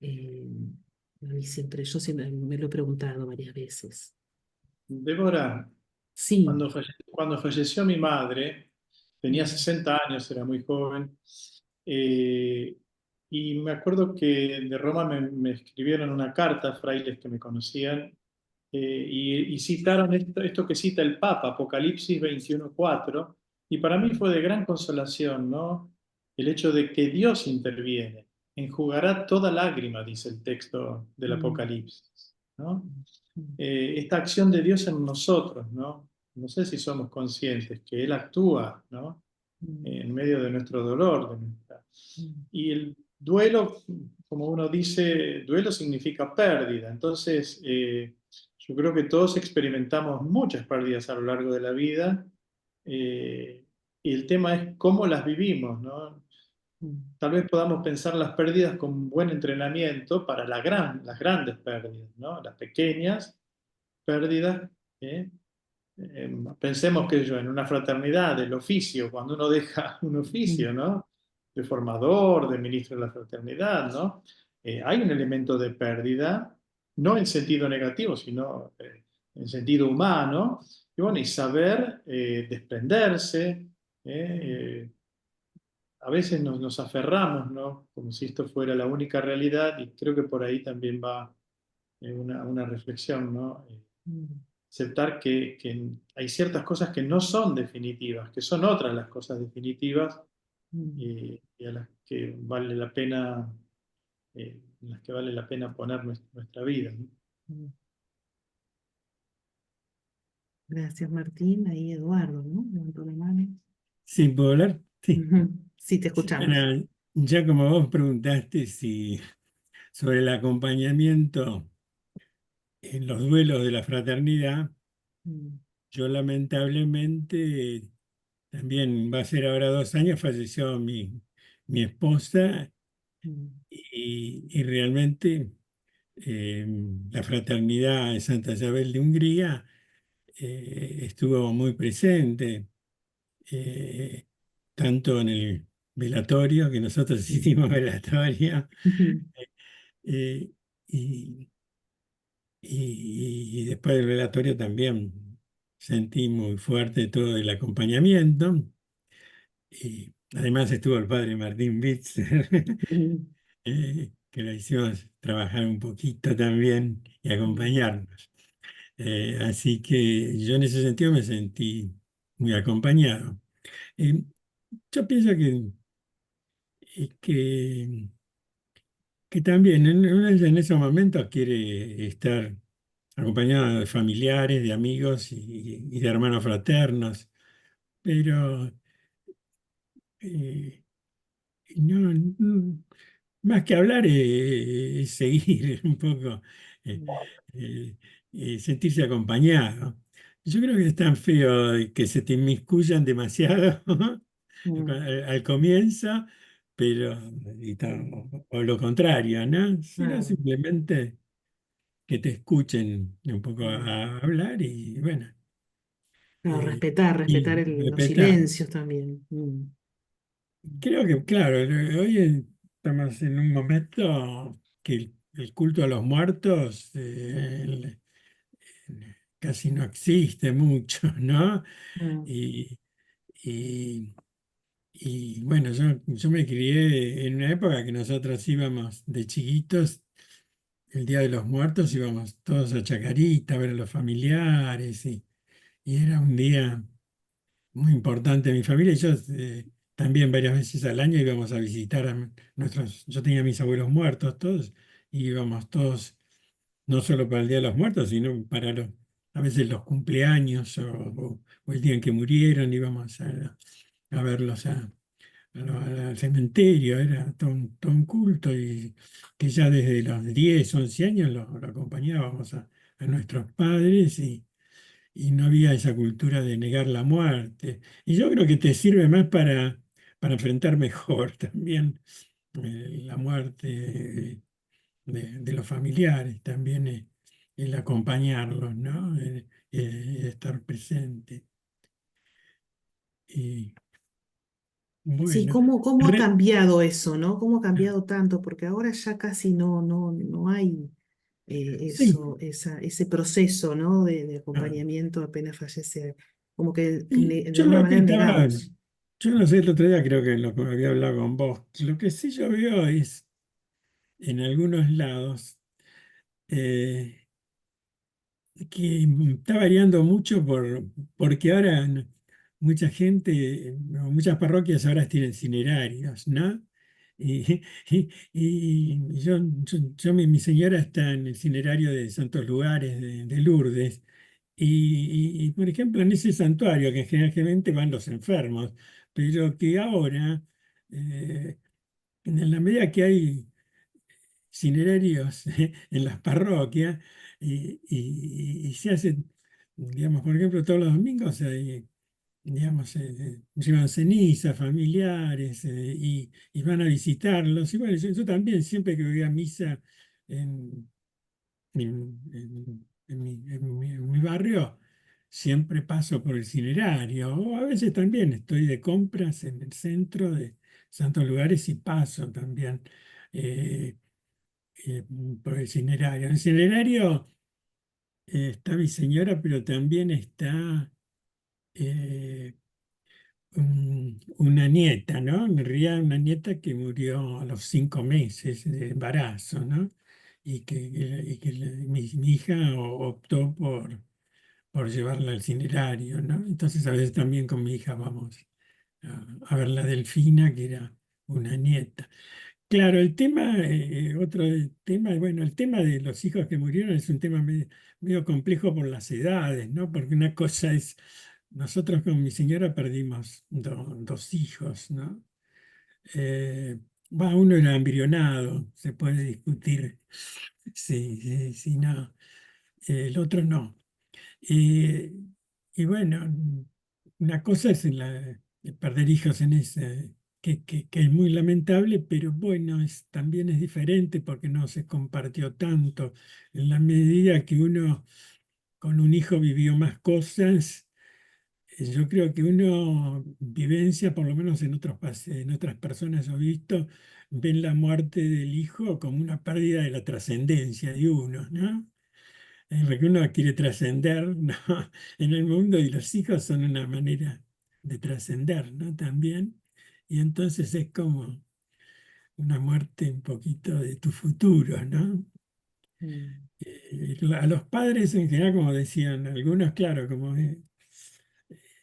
Eh, yo siempre me lo he preguntado varias veces. Débora, Sí. cuando falleció mi madre, tenía 60 años, era muy joven, y me acuerdo que de Roma me escribieron una carta, frailes que me conocían, y citaron esto que cita el Papa, Apocalipsis 21:4, y para mí fue de gran consolación, ¿no? El hecho de que Dios interviene, enjugará toda lágrima, dice el texto del Apocalipsis, ¿no? Esta acción de Dios en nosotros, ¿no? No sé si somos conscientes que Él actúa, ¿no? En medio de nuestro dolor. Y el duelo, como uno dice, duelo significa pérdida. Entonces, yo creo que todos experimentamos muchas pérdidas a lo largo de la vida, y el tema es cómo las vivimos, ¿no? Tal vez podamos pensar las pérdidas como un buen entrenamiento para las grandes pérdidas, ¿no? Las pequeñas pérdidas. ¿eh? Pensemos que yo en una fraternidad, del oficio, cuando uno deja un oficio, ¿no? De formador, de ministro de la fraternidad, ¿no? Hay un elemento de pérdida, no en sentido negativo, sino en sentido humano, y bueno, y saber desprenderse. A veces nos aferramos, ¿no? Como si esto fuera la única realidad, y creo que por ahí también va una reflexión, ¿no? Aceptar que hay ciertas cosas que no son definitivas, que son otras las cosas definitivas, y a las que vale la pena, en las que vale la pena poner nuestra vida, ¿no? Gracias, Martín. Ahí Eduardo, ¿no? Levantó la mano. Sí, ¿puedo hablar? Sí. Sí, te Sí, escuchamos. Ya como vos preguntaste si sobre el acompañamiento en los duelos de la fraternidad, Mm, yo lamentablemente también va a ser ahora 2 años, falleció mi esposa mm, y realmente eh, la fraternidad de Santa Isabel de Hungría estuvo muy presente, eh, tanto en el velatorio, que nosotros hicimos velatorio, mm, eh, y, y después del velatorio también sentí muy fuerte todo el acompañamiento. Y además estuvo el padre Martín Bitzer, mm, que lo hicimos trabajar un poquito también y mm. acompañarnos. Así que yo en ese sentido me sentí muy acompañado. Eh, yo pienso que, que también uno en esos momentos quiere estar acompañado de familiares, de amigos y de hermanos fraternos, pero eh, no, más que hablar es seguir un poco, eh, Mm, eh, sentirse acompañado. Yo creo que es tan feo que se te inmiscuyan demasiado mm, al comienzo, pero o lo contrario, ¿no? Sino claro, simplemente que te escuchen un poco mm. a hablar y bueno, Claro, eh, respetar y los respetar. silencios también. Mm, Creo que, claro, hoy estamos en un momento que el culto a los muertos casi no existe mucho, ¿no? mm, Y, y- y, bueno, yo me crié en una época que nosotros íbamos de chiquitos, el Día de los Muertos, íbamos todos a Chacarita a ver a los familiares y era un día muy importante en mi familia. Y yo también varias veces al año íbamos a visitar a nuestros, yo tenía mis abuelos muertos todos, y íbamos todos, no solo para el Día de los Muertos, sino para a veces los cumpleaños o el día en que murieron, íbamos a verlos al cementerio, era todo un culto y que ya desde los 10 11 años lo acompañábamos a nuestros padres y no había esa cultura de negar la muerte. Y yo creo que te sirve más para enfrentar mejor también la muerte de los familiares, también el acompañarlos, ¿no? Estar presente. Y sí, bueno, ¿cómo ha re- cambiado eso, ¿no? ¿Cómo ha cambiado tanto? Porque ahora ya casi no hay sí, ese proceso, ¿no? De ah, acompañamiento apenas fallece, como que y de yo alguna lo que manera estaba, negamos. yo no sé, el otro día creo que lo que había hablado con vos, lo que sí yo veo es en algunos lados, eh, que está variando mucho porque ahora mucha gente, muchas parroquias ahora tienen itinerarios, ¿no? Y, y mi señora está en el itinerario de Santos Lugares de Lourdes. Por ejemplo, en ese santuario, que generalmente van los enfermos, pero que ahora, eh, en la medida que hay itinerarios en las parroquias y se hacen, digamos, por ejemplo, todos los domingos hay, digamos, llevan cenizas familiares y van a visitarlos. Y bueno, yo también, siempre que voy a misa en, en mi barrio, siempre paso por el itinerario. O a veces también estoy de compras en el centro de Santos Lugares y paso también. eh, eh, por el itinerario. En el itinerario está mi señora, pero también está eh, una nieta, ¿no? En realidad una nieta que murió a los 5 meses de embarazo, ¿no? Mi hija optó por llevarla al itinerario, ¿no? Entonces a veces también con mi hija vamos a ver la Delfina, que era una nieta. Claro, el tema, otro tema, bueno, el tema de los hijos que murieron es un tema medio complejo por las edades, ¿no? Porque una cosa es, nosotros con mi señora perdimos 2 hijos, ¿no? Eh, uno era embrionado, se puede discutir si no, el otro no. Y, y bueno, una cosa es perder hijos en ese, que es muy lamentable, pero bueno, también es diferente porque no se compartió tanto. En la medida que uno con un hijo vivió más cosas, yo creo que uno vivencia, por lo menos en otras personas yo he visto, ven la muerte del hijo como una pérdida de la trascendencia de uno, ¿no? Porque uno quiere trascender, ¿no? en el mundo y los hijos son una manera de trascender, ¿no? También. Y entonces es como una muerte un poquito de tu futuro, ¿no? Mm, A los padres en general, como decían algunos, claro, como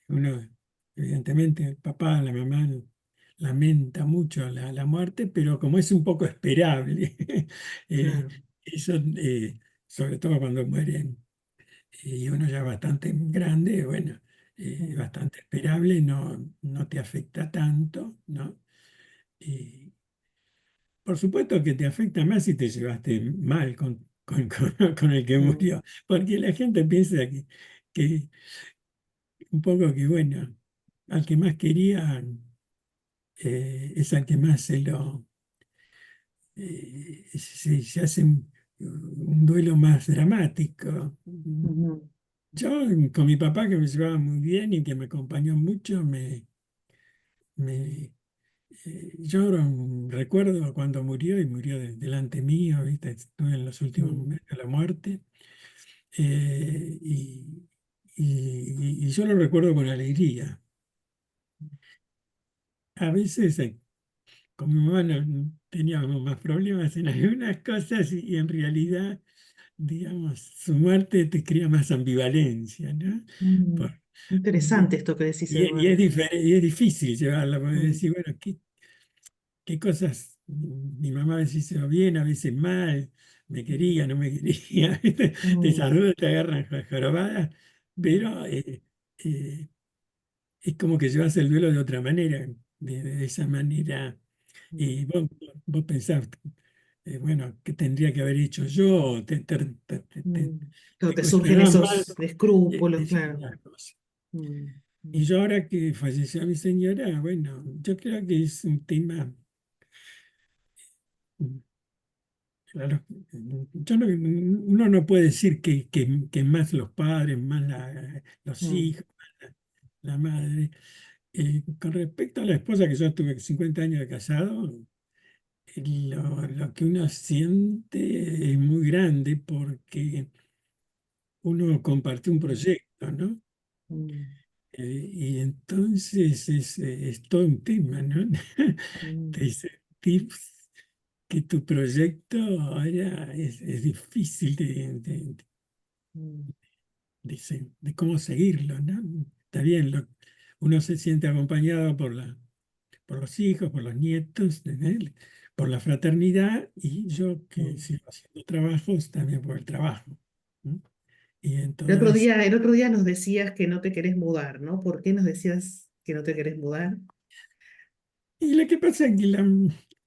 uno, evidentemente, el papá, la mamá lamenta mucho la muerte, pero como es un poco esperable, eh, claro. eso, sobre todo cuando mueren y uno ya bastante grande, bueno, Mm, bastante esperable, no te afecta tanto, ¿no? Y por supuesto que te afecta más si te llevaste mal con el que mm, murió, porque la gente piensa que un poco que, bueno, al que más quería es al que más se hace un duelo más dramático. ujú, Yo, con mi papá, que me llevaba muy bien y que me acompañó mucho, me, yo recuerdo cuando murió y murió delante mío, ¿viste? Estuve en los últimos mm, momentos de la muerte, eh, y, y yo lo recuerdo con alegría. A veces con mi mamá teníamos más problemas en algunas cosas y en realidad, digamos, su muerte te crea más ambivalencia, ¿no? mm. Por- Interesante esto que decís, y es, Eduardo. y es difícil llevarla, porque Mm, decir, bueno, qué cosas, mi mamá a veces se va bien, a veces mal, me mm, quería, no me quería, ¿viste? Te mm, saluda, te agarran jorobadas, mm, pero eh, es como que llevas el duelo de otra manera, de esa manera. mm, Y vos pensás, bueno, ¿qué tendría que haber hecho yo? mm. Creo Te que surgen cuestionás mal esos escrúpulos, claro. determinadas cosas. Mm, Y mm, yo ahora que falleció mi señora, bueno, yo creo que es un tema. mm, claro, uno no puede decir que más los padres, más los mm, hijos, la madre. Con respecto a la esposa, que yo tuve 50 años de casado, lo que uno siente es muy grande porque uno compartió un proyecto, ¿no? mm, Y entonces es todo un tema, ¿no? mm, Te sentís que tu proyecto ahora es difícil mm, de cómo seguirlo, ¿no? Está bien, uno se siente acompañado por los hijos, por los nietos, por la fraternidad, y yo que mm. sigo haciendo trabajos también por el trabajo, ¿no? Y en El todo otro eso. día, el otro día nos decías que no te querés mudar, ¿no? ¿Por qué nos decías que no te querés mudar? Y lo que pasa es que,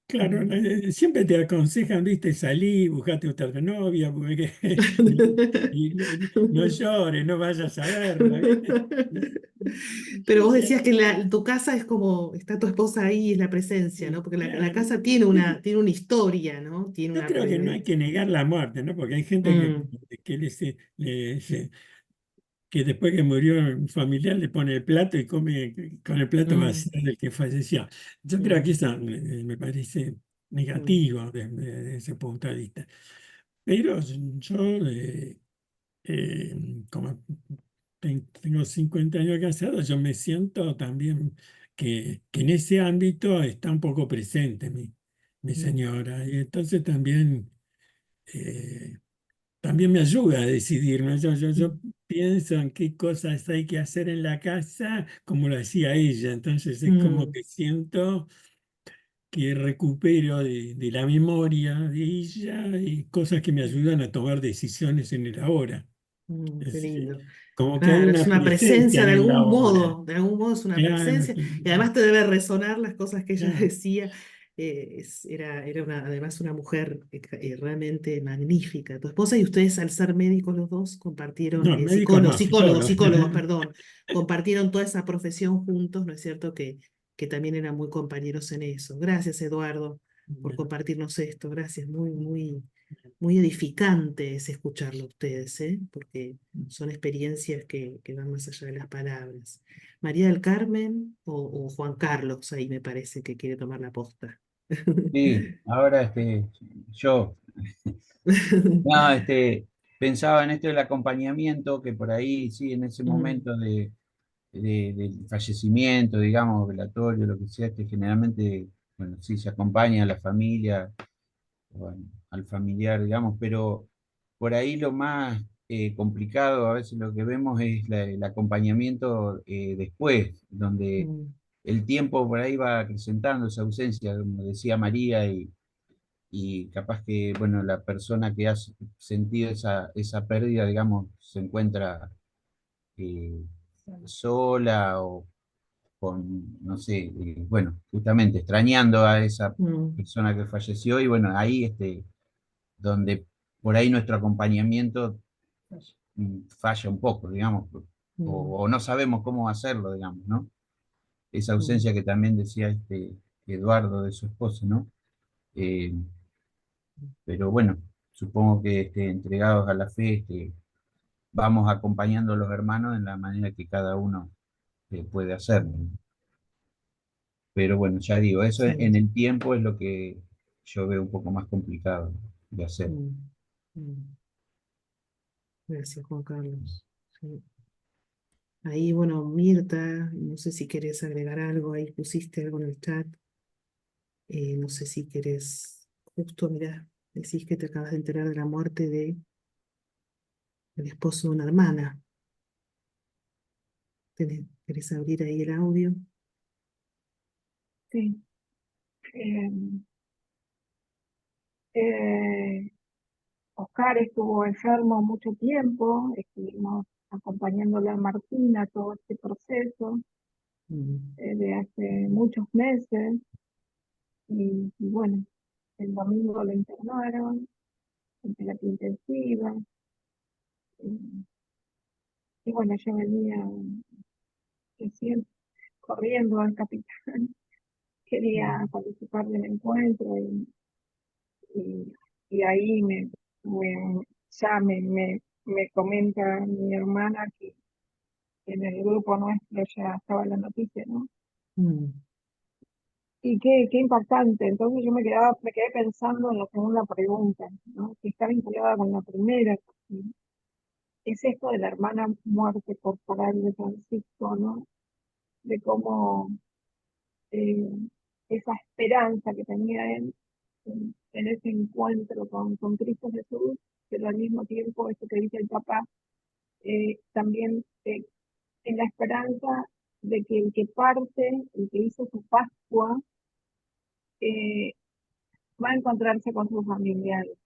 claro, Mm. siempre te aconsejan, viste, salí, buscate otra novia, porque, y no llores, no vayas a verla, ¿viste? Pero vos Y decías que tu casa es como, está tu esposa ahí, es la presencia, ¿no? Porque la claro, casa tiene una historia, ¿no? Tiene yo una creo que no hay que negar la muerte, ¿no? Porque hay gente Mm, que después que murió un familiar le pone el plato y come con el plato mm, vacío del que falleció. Yo creo que mm, eso me parece mm, negativo desde ese punto de vista. Pero yo, como tengo 50 años de casado, yo me siento también que en ese ámbito está un poco presente mi mm, señora. Y entonces eh, también me ayuda a decidir, ¿no? Yo pienso en qué cosas hay que hacer en la casa, como lo hacía ella. Entonces es como mm, que siento que recupero de la memoria de ella y cosas que me mm, ayudan a tomar decisiones en el ahora. qué Es, lindo. como que hay Claro, es una una presencia presencia en el ahora. de algún modo es una Claro, presencia, y además te debe resonar las cosas que ella claro, decía. además una mujer realmente magnífica. Tu esposa y ustedes, al ser médicos los dos, compartieron, No, médicos no, filólogos. psicólogos, perdón, compartieron toda esa profesión juntos, ¿no es cierto? Que también eran muy compañeros en eso. Gracias, Eduardo, por compartirnos esto. Gracias, muy, muy, muy edificante es escucharlo a ustedes, ¿eh? Porque son experiencias que van más allá de las palabras. María del Carmen o Juan Carlos, ahí me parece que quiere tomar la posta. Sí, ahora yo no, pensaba en esto del acompañamiento, que por ahí, sí, en ese Mm, momento del fallecimiento, digamos, velatorio, lo que sea, generalmente, bueno, sí, se acompaña a la familia, bueno, al familiar, digamos, pero por ahí lo más complicado, a veces lo que vemos es el acompañamiento después, donde mm, el tiempo por ahí va acrecentando esa ausencia, como decía María, y capaz que, bueno, la persona que ha sentido esa pérdida, digamos, se encuentra eh, sola o con, no sé, bueno, justamente extrañando a esa mm, persona que falleció y bueno, ahí donde por ahí nuestro acompañamiento falla un poco, digamos, mm, o no sabemos cómo hacerlo, digamos, ¿no? Esa mm, ausencia que también decía Eduardo de su esposa, ¿no? Eh, pero bueno, supongo que entregados a la fe, vamos acompañando a los hermanos en la manera que cada uno puede hacerlo. Pero bueno, ya digo, eso sí, en el tiempo es lo que yo veo un poco más complicado de hacer. mm, mm. Gracias, Juan Carlos. Sí. Ahí, bueno, Mirta, no sé si querés agregar algo, ahí pusiste algo en el chat. No sé si querés, justo, mirá, decís que te acabas de enterar de la muerte del esposo de una hermana. ¿Querés abrir ahí el audio? Sí. Eh, eh, Oscar estuvo enfermo mucho tiempo, estuvimos acompañándole a Martina todo este proceso Mm, de hace muchos meses y bueno, el domingo lo internaron en terapia intensiva y, y bueno, yo venía recién corriendo al capitán, quería mm, participar del encuentro y, y ahí ya me comenta mi hermana que en el grupo nuestro ya estaba la noticia, ¿no? mm, Y qué impactante. Entonces yo me quedé pensando en la segunda pregunta, ¿no? Que está vinculada con la primera. ¿Sí? Es esto de la hermana muerte corporal de Francisco, ¿no? De cómo eh, esa esperanza que tenía él en ese encuentro con Cristo Jesús, pero al mismo tiempo, esto que dice el papá, también en la esperanza de que el que parte, el que hizo su Pascua, eh, va a encontrarse con sus familiares.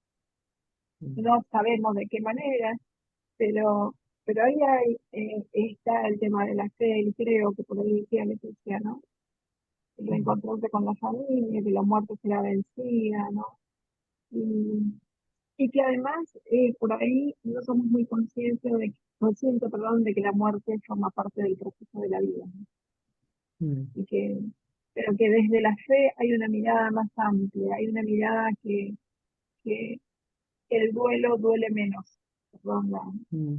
mm, No sabemos de qué manera, pero, pero ahí está el tema de la fe, y creo que por ahí decía Leticia, ¿no? El mm, reencontrarse con la familia, que la muerte será vencida, ¿no? Y, y que además por ahí no somos muy conscientes, perdón, de que la muerte forma parte del proceso de la vida, ¿no? mm, Y que, pero que desde la fe hay una mirada más amplia, hay una mirada que el duelo duele menos, perdón mm,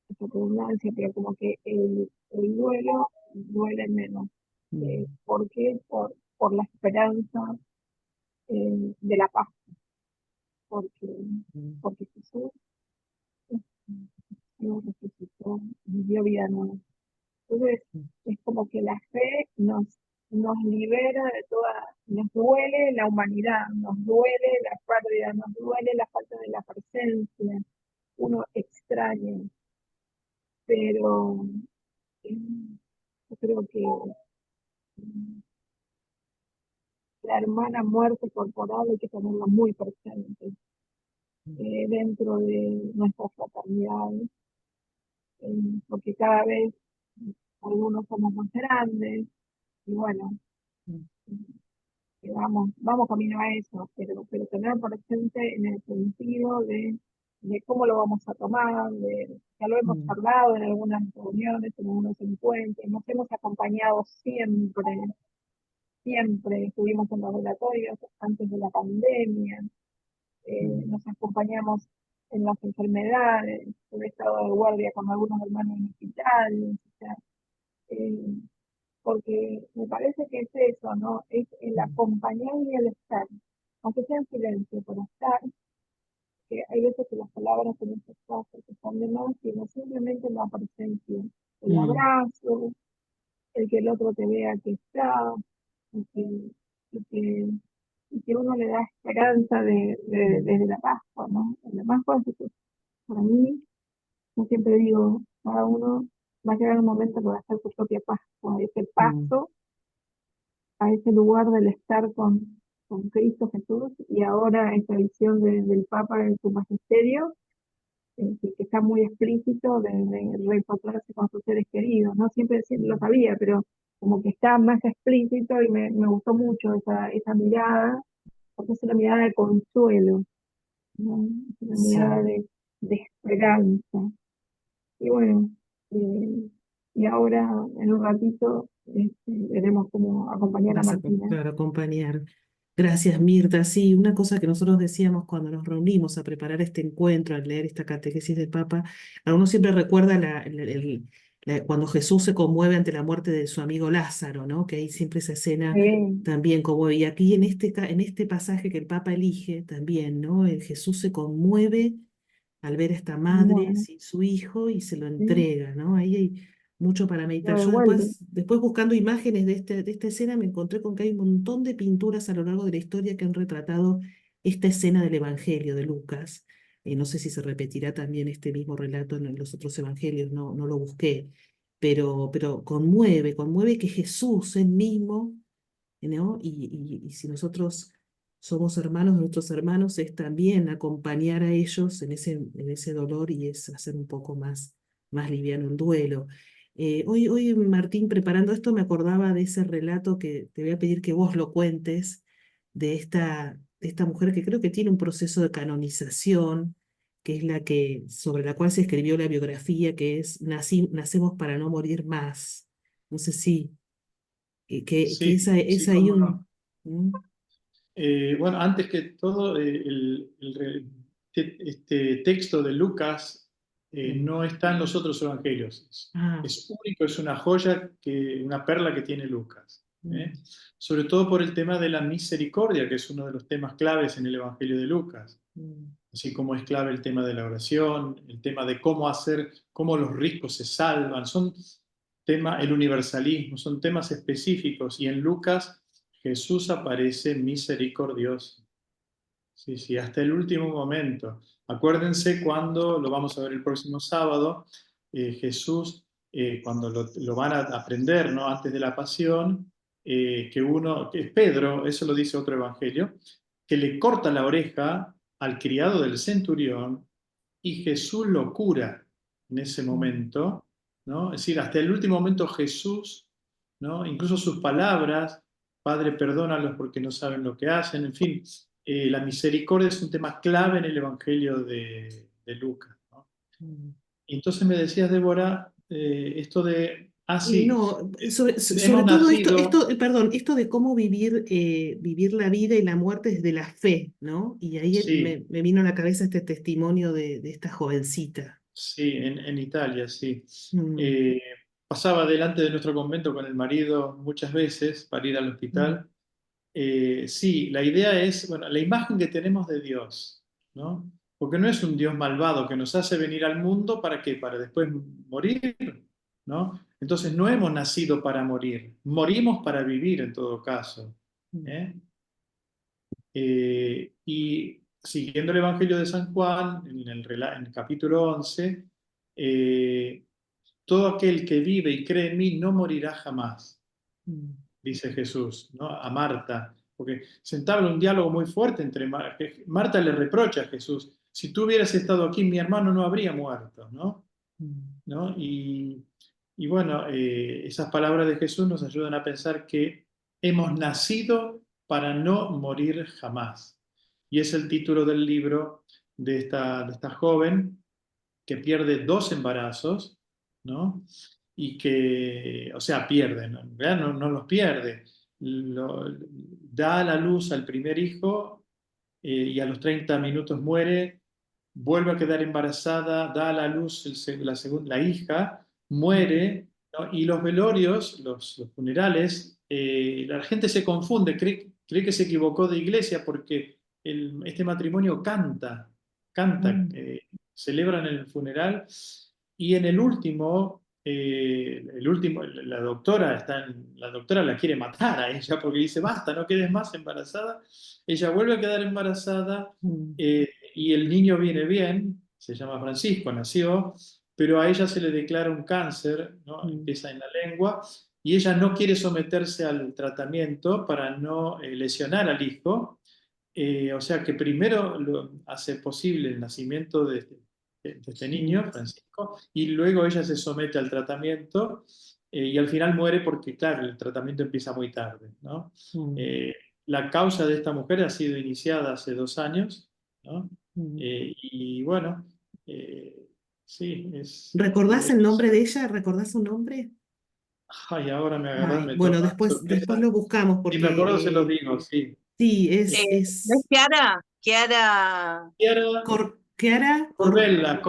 la redundancia, pero como que el duelo duele menos. mm, ¿Por qué? Por la esperanza de la paz, porque, mm, porque Jesús resucitó, dio vida nueva. Entonces, mm, es como que la fe nos libera de toda, nos duele la humanidad, nos duele la pérdida, nos duele la falta de la presencia, uno extraña, pero yo creo que la hermana muerte corporal hay que tenerla muy presente dentro de nuestra fraternidad, porque cada vez algunos somos más grandes y bueno, mm. vamos camino a eso, pero tener presente en el sentido de cómo lo vamos a tomar, ya lo hemos Mm, hablado en algunas reuniones, en algunos encuentros, nos hemos acompañado siempre estuvimos en laboratorios antes de la pandemia, mm, nos acompañamos en las enfermedades, he estado de guardia con algunos hermanos en hospitales, o sea, eh, porque me parece que es eso, ¿no? Es el mm, acompañar y el estar, aunque sea en silencio, pero estar, que hay veces que las palabras en estos casos que son de más, sino simplemente la presencia, el mm, abrazo, el que el otro te vea que está, y que, y que, y que uno le da esperanza mm. desde la Pascua, ¿no? En la Pascua, así que para mí, yo siempre digo, cada uno va a llegar un momento que va a hacer su propia Pascua, ese Mm, paso a ese lugar del estar con Cristo Jesús, y ahora esta visión del Papa en su magisterio, que está muy explícito de reencontrarse con sus seres queridos, ¿no? Siempre lo mm, sabía, pero como que está más explícito y me gustó mucho esa mirada, porque es una mirada de consuelo, ¿no? Es una mirada sí. de esperanza. Y bueno, eh, y ahora en un ratito veremos cómo acompañar a Vas a, Martina. claro, acompañar. Gracias, Mirta. Sí, una cosa que nosotros decíamos cuando nos reunimos a preparar este encuentro, al leer esta catequesis del Papa, a uno siempre recuerda cuando Jesús se conmueve ante la muerte de su amigo Lázaro, ¿no? Que ahí siempre esa escena también conmueve. Y aquí en este pasaje que el Papa elige también, ¿no? Jesús se conmueve al ver a esta madre Bueno, sin su hijo y se lo sí, entrega, ¿no? Ahí hay mucho para lo meditar. Yo devuelve. después buscando imágenes de esta escena me encontré con que hay un montón de pinturas a lo largo de la historia que han retratado esta escena del Evangelio de Lucas. No sé si se repetirá también este mismo relato en los otros evangelios, no lo busqué, pero conmueve que Jesús él mismo, ¿no? Y si nosotros somos hermanos de nuestros hermanos, es también acompañar a ellos en ese dolor y es hacer un poco más liviano el duelo. Hoy, Martín, preparando esto, me acordaba de ese relato que te voy a pedir que vos lo cuentes, de esta mujer que creo que tiene un proceso de canonización, que es sobre la cual se escribió la biografía, que es Nacemos para no morir más. No sé si que Sí, sí, es ahí cómo un... no. ¿Mm? Bueno, antes que todo, este texto de Lucas Mm. no está en los otros evangelios. Ah, Es único, es una joya, una perla que tiene Lucas. mm, ¿Eh? Sobre todo por el tema de la misericordia, que es uno de los temas claves en el Evangelio de Lucas. mm, Así como es clave el tema de la oración, el tema de cómo los ricos se salvan, el universalismo, son temas específicos y en Lucas Jesús aparece misericordioso. Sí, sí, hasta el último momento. Acuérdense cuando, lo vamos a ver el próximo sábado, Jesús, cuando lo van a aprender, ¿no? Antes de la pasión, que es Pedro, eso lo dice otro evangelio, que le corta la oreja al criado del centurión y Jesús lo cura en ese mm, momento, ¿no? Es decir, hasta el último momento Jesús, ¿no? Incluso sus palabras, Padre, perdónalos porque no saben lo que hacen, en fin, la misericordia es un tema clave en el Evangelio de Lucas, ¿no? mm. Y entonces me decías, Débora, esto de, Y sí, no, sobre hemos todo nacido, perdón, esto de cómo vivir la vida y la muerte desde la fe, ¿no? Y ahí sí, me vino a la cabeza este testimonio de esta jovencita. sí, en Italia, sí. Mm, Eh, Pasaba delante de nuestro convento con el marido muchas veces para ir al mm, hospital. Sí, la idea es, bueno, la imagen que tenemos de Dios, ¿no? Porque no es un Dios malvado que nos hace venir al mundo para qué, para después morir, ¿no? Entonces no hemos nacido para morir, morimos para vivir en todo caso. mm, ¿Eh? Y siguiendo el Evangelio de San Juan, en el capítulo 11, eh, todo aquel que vive y cree en mí no morirá jamás, mm, dice Jesús, ¿no? A Marta, porque se entabla un diálogo muy fuerte entre Marta le reprocha a Jesús, si tú hubieras estado aquí, mi hermano no habría muerto, ¿no? mm, ¿No? Y bueno, esas palabras de Jesús nos ayudan a pensar que hemos nacido para no morir jamás. Y es el título del libro de esta joven que pierde 2 embarazos, ¿no? Y que, o sea, pierde, ¿no? En realidad no los pierde. Da a la luz al primer hijo y a los 30 minutos muere, vuelve a quedar embarazada, da a la luz la hija, muere, ¿no? Y los velorios, los funerales, la gente se confunde, cree que se equivocó de iglesia porque este matrimonio canta, celebran el funeral y en el último, la doctora la quiere matar a ella porque dice, basta, no quedes más embarazada. Ella vuelve a quedar embarazada y el niño viene bien, se llama Francisco, nació, pero a ella se le declara un cáncer, ¿no? Empieza en la lengua y ella no quiere someterse al tratamiento para no lesionar al hijo. O sea que primero hace posible el nacimiento de este niño, Francisco, y luego ella se somete al tratamiento y al final muere porque, claro, el tratamiento empieza muy tarde, ¿no? La causa de esta mujer ha sido iniciada hace 2 años, ¿no? Y bueno, sí, ¿Recordás el nombre de ella? ¿Recordás su nombre? Ay, ahora me agarrás, Ay, me bueno, toma de después sorpresa. lo buscamos Si me acuerdo se los porque digo, sí. sí, Sí. ¿No es Chiara? Chiara. Corbella,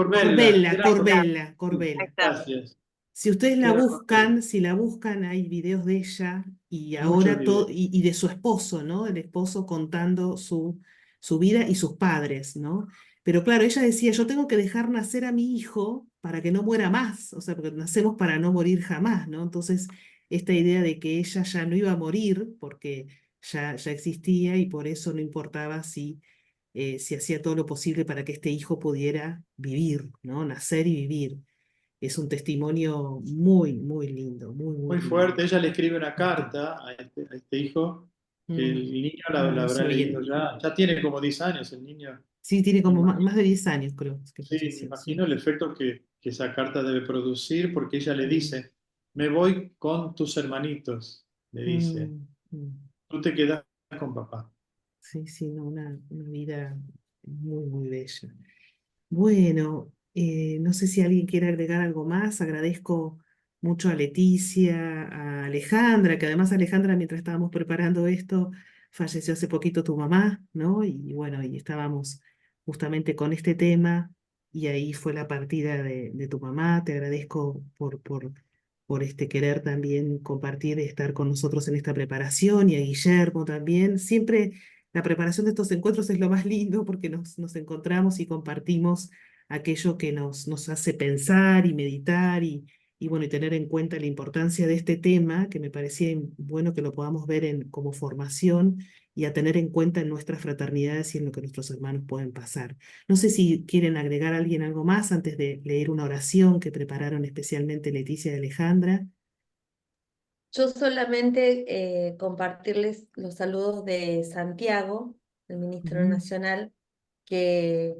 Ahí está. gracias. Si ustedes la Chiara Corbella. buscan, si la buscan, hay videos de ella y Muchos ahora todo, videos. y de su esposo, ¿no? El esposo contando su vida y sus padres, ¿no? Pero claro, ella decía, yo tengo que dejar nacer a mi hijo para que no muera más, o sea, porque nacemos para no morir jamás, ¿no? Entonces, esta idea de que ella ya no iba a morir porque ya existía y por eso no importaba si hacía todo lo posible para que este hijo pudiera vivir, ¿no? Nacer y vivir. Es un testimonio muy, muy lindo, muy, muy Muy lindo. fuerte. Ella le escribe una carta a este hijo, que el niño la No habrá sabía. leído ya tiene como 10 años el niño. Sí, tiene como Imagino, más de 10 años, creo que sí, me falleció. imagino el efecto que esa carta debe producir, porque ella le Mm, dice, me voy con tus hermanitos, le dice, mm, mm. tú te quedas con papá. Sí, sí, no, una vida muy, muy bella. Bueno, no sé si alguien quiere agregar algo más. Agradezco mucho a Leticia, a Alejandra, que además Alejandra, mientras estábamos preparando esto, falleció hace poquito tu mamá, ¿no? Y bueno, y estábamos justamente con este tema y ahí fue la partida de tu mamá. Te agradezco por este querer también compartir y estar con nosotros en esta preparación y a Guillermo también. Siempre la preparación de estos encuentros es lo más lindo porque nos encontramos y compartimos aquello que nos hace pensar y meditar y bueno, y tener en cuenta la importancia de este tema, que me parecía bueno que lo podamos ver como formación y a tener en cuenta en nuestras fraternidades y en lo que nuestros hermanos pueden pasar. No sé si quieren agregar a alguien algo más antes de leer una oración que prepararon especialmente Leticia y Alejandra. Yo solamente compartirles los saludos de Santiago, el ministro nacional, que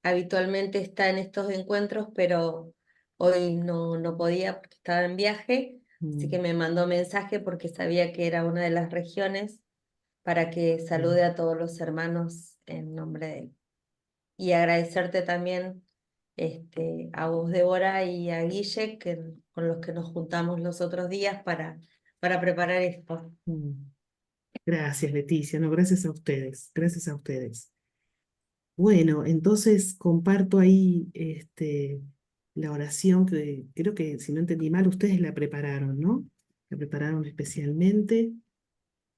habitualmente está en estos encuentros, pero hoy no podía porque estaba en viaje, así que me mandó mensaje porque sabía que era una de las regiones para que salude a todos los hermanos en nombre de él. Y agradecerte también a vos, Débora, y a Guille, con los que nos juntamos los otros días para preparar esto. Gracias, Leticia. No, gracias a ustedes. Gracias a ustedes. Bueno, entonces comparto ahí la oración que creo que, si no entendí mal, ustedes la prepararon, ¿no? La prepararon especialmente.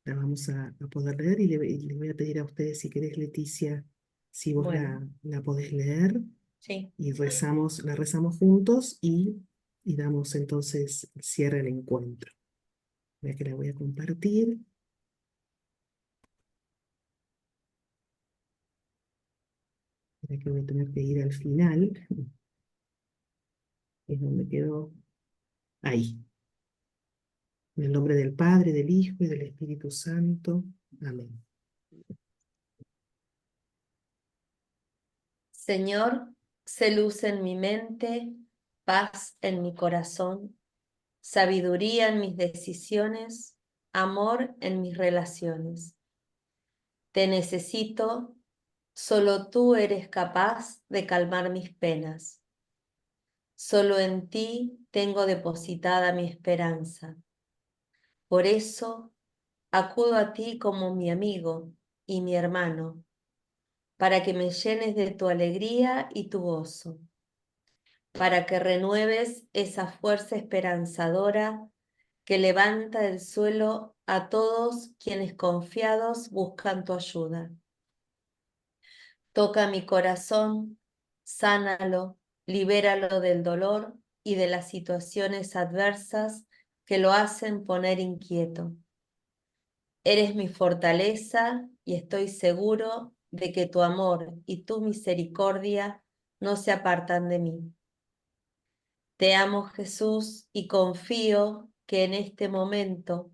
La vamos a poder leer y le voy a pedir a ustedes, si querés, Leticia, si vos Bueno. la podés leer Sí. y la rezamos juntos y damos entonces cierre al encuentro. Voy que la voy a compartir. Espera que voy a tener que ir al final. Es donde quedó. Ahí. En el nombre del Padre, del Hijo y del Espíritu Santo. Amén. Señor, sé luz en mi mente, paz en mi corazón, sabiduría en mis decisiones, amor en mis relaciones. Te necesito, solo tú eres capaz de calmar mis penas. Solo en ti tengo depositada mi esperanza. Por eso acudo a ti como mi amigo y mi hermano, para que me llenes de tu alegría y tu gozo, para que renueves esa fuerza esperanzadora que levanta del suelo a todos quienes confiados buscan tu ayuda. Toca mi corazón, sánalo, libéralo del dolor y de las situaciones adversas que lo hacen poner inquieto. Eres mi fortaleza y estoy seguro de que tu amor y tu misericordia no se apartan de mí. Te amo, Jesús, y confío que en este momento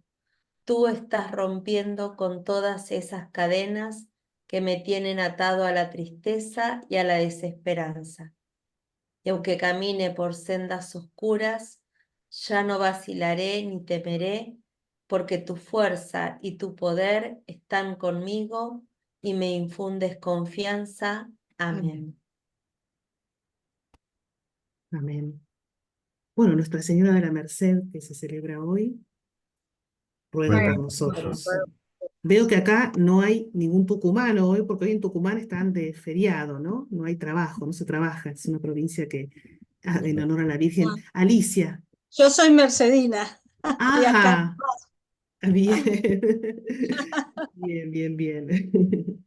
tú estás rompiendo con todas esas cadenas que me tienen atado a la tristeza y a la desesperanza. Y aunque camine por sendas oscuras, ya no vacilaré ni temeré, porque tu fuerza y tu poder están conmigo y me infundes confianza. Amén. Amén. Bueno, Nuestra Señora de la Merced, que se celebra hoy, ruega por nosotros. Veo que acá no hay ningún tucumano hoy, porque hoy en Tucumán están de feriado, ¿no? No hay trabajo, no se trabaja, es una provincia que, en honor a la Virgen. Alicia. Yo soy mercedina, de acá. Ajá, bien. Bien, bien, bien.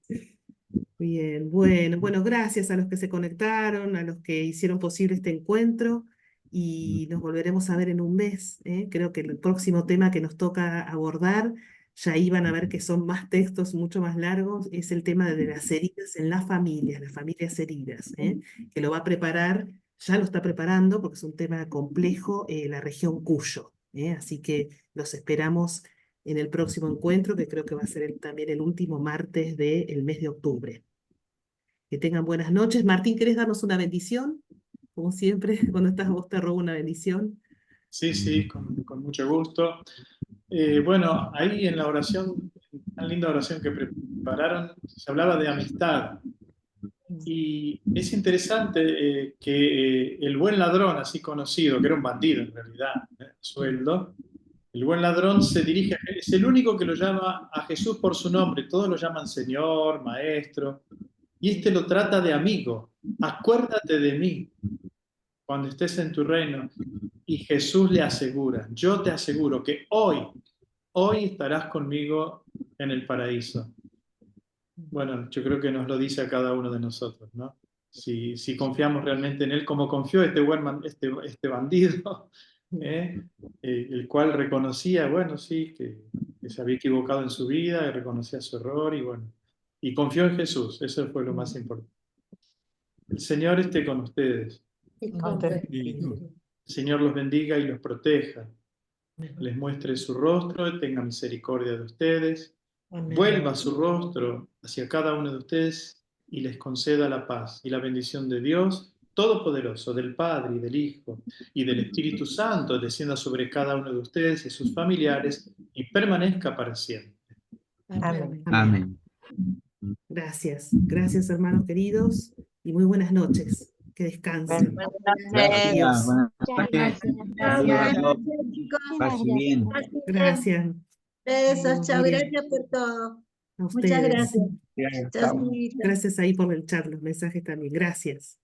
Bien, bueno, gracias a los que se conectaron, a los que hicieron posible este encuentro y nos volveremos a ver en un mes, ¿eh? Creo que el próximo tema que nos toca abordar, ya iban a ver que son más textos mucho más largos, es el tema de las heridas en las familias heridas, ¿eh? Que lo va a preparar, ya lo está preparando porque es un tema complejo, la región Cuyo, ¿eh? Así que los esperamos en el próximo encuentro, que creo que va a ser también el último martes del mes de octubre. Que tengan buenas noches. Martín, ¿querés darnos una bendición? Como siempre, cuando estás vos te robo una bendición. Sí, con mucho gusto. Bueno, ahí en la oración, tan linda oración que prepararon, se hablaba de amistad. Y es interesante que el buen ladrón, así conocido, que era un bandido en realidad, sueldo, el buen ladrón se dirige, es el único que lo llama a Jesús por su nombre, todos lo llaman Señor, Maestro, y este lo trata de amigo. Acuérdate de mí cuando estés en tu reino. Y Jesús le asegura, yo te aseguro que hoy estarás conmigo en el paraíso. Bueno, yo creo que nos lo dice a cada uno de nosotros, ¿no? Si confiamos realmente en Él, como confió este bandido, el cual reconocía, bueno, sí, que se había equivocado en su vida, y reconocía su error, y bueno, y confió en Jesús, eso fue lo más importante. El Señor esté con ustedes. Y con tu espíritu. El Señor los bendiga y los proteja. Les muestre su rostro y tenga misericordia de ustedes. Amén. Vuelva su rostro hacia cada uno de ustedes y les conceda la paz y la bendición de Dios Todopoderoso, del Padre y del Hijo y del Espíritu Santo, descienda sobre cada uno de ustedes y sus familiares y permanezca para siempre. Amén. Amén. Gracias. Gracias, hermanos queridos, y muy buenas noches. Que descansen. Gracias. Buenas noches. Gracias, chicos. Pase bien. Gracias. Besos, chao, Miriam. gracias por todo. A Muchas ustedes. gracias. Bien, Chaucito. Gracias ahí por el chat, los mensajes también. Gracias.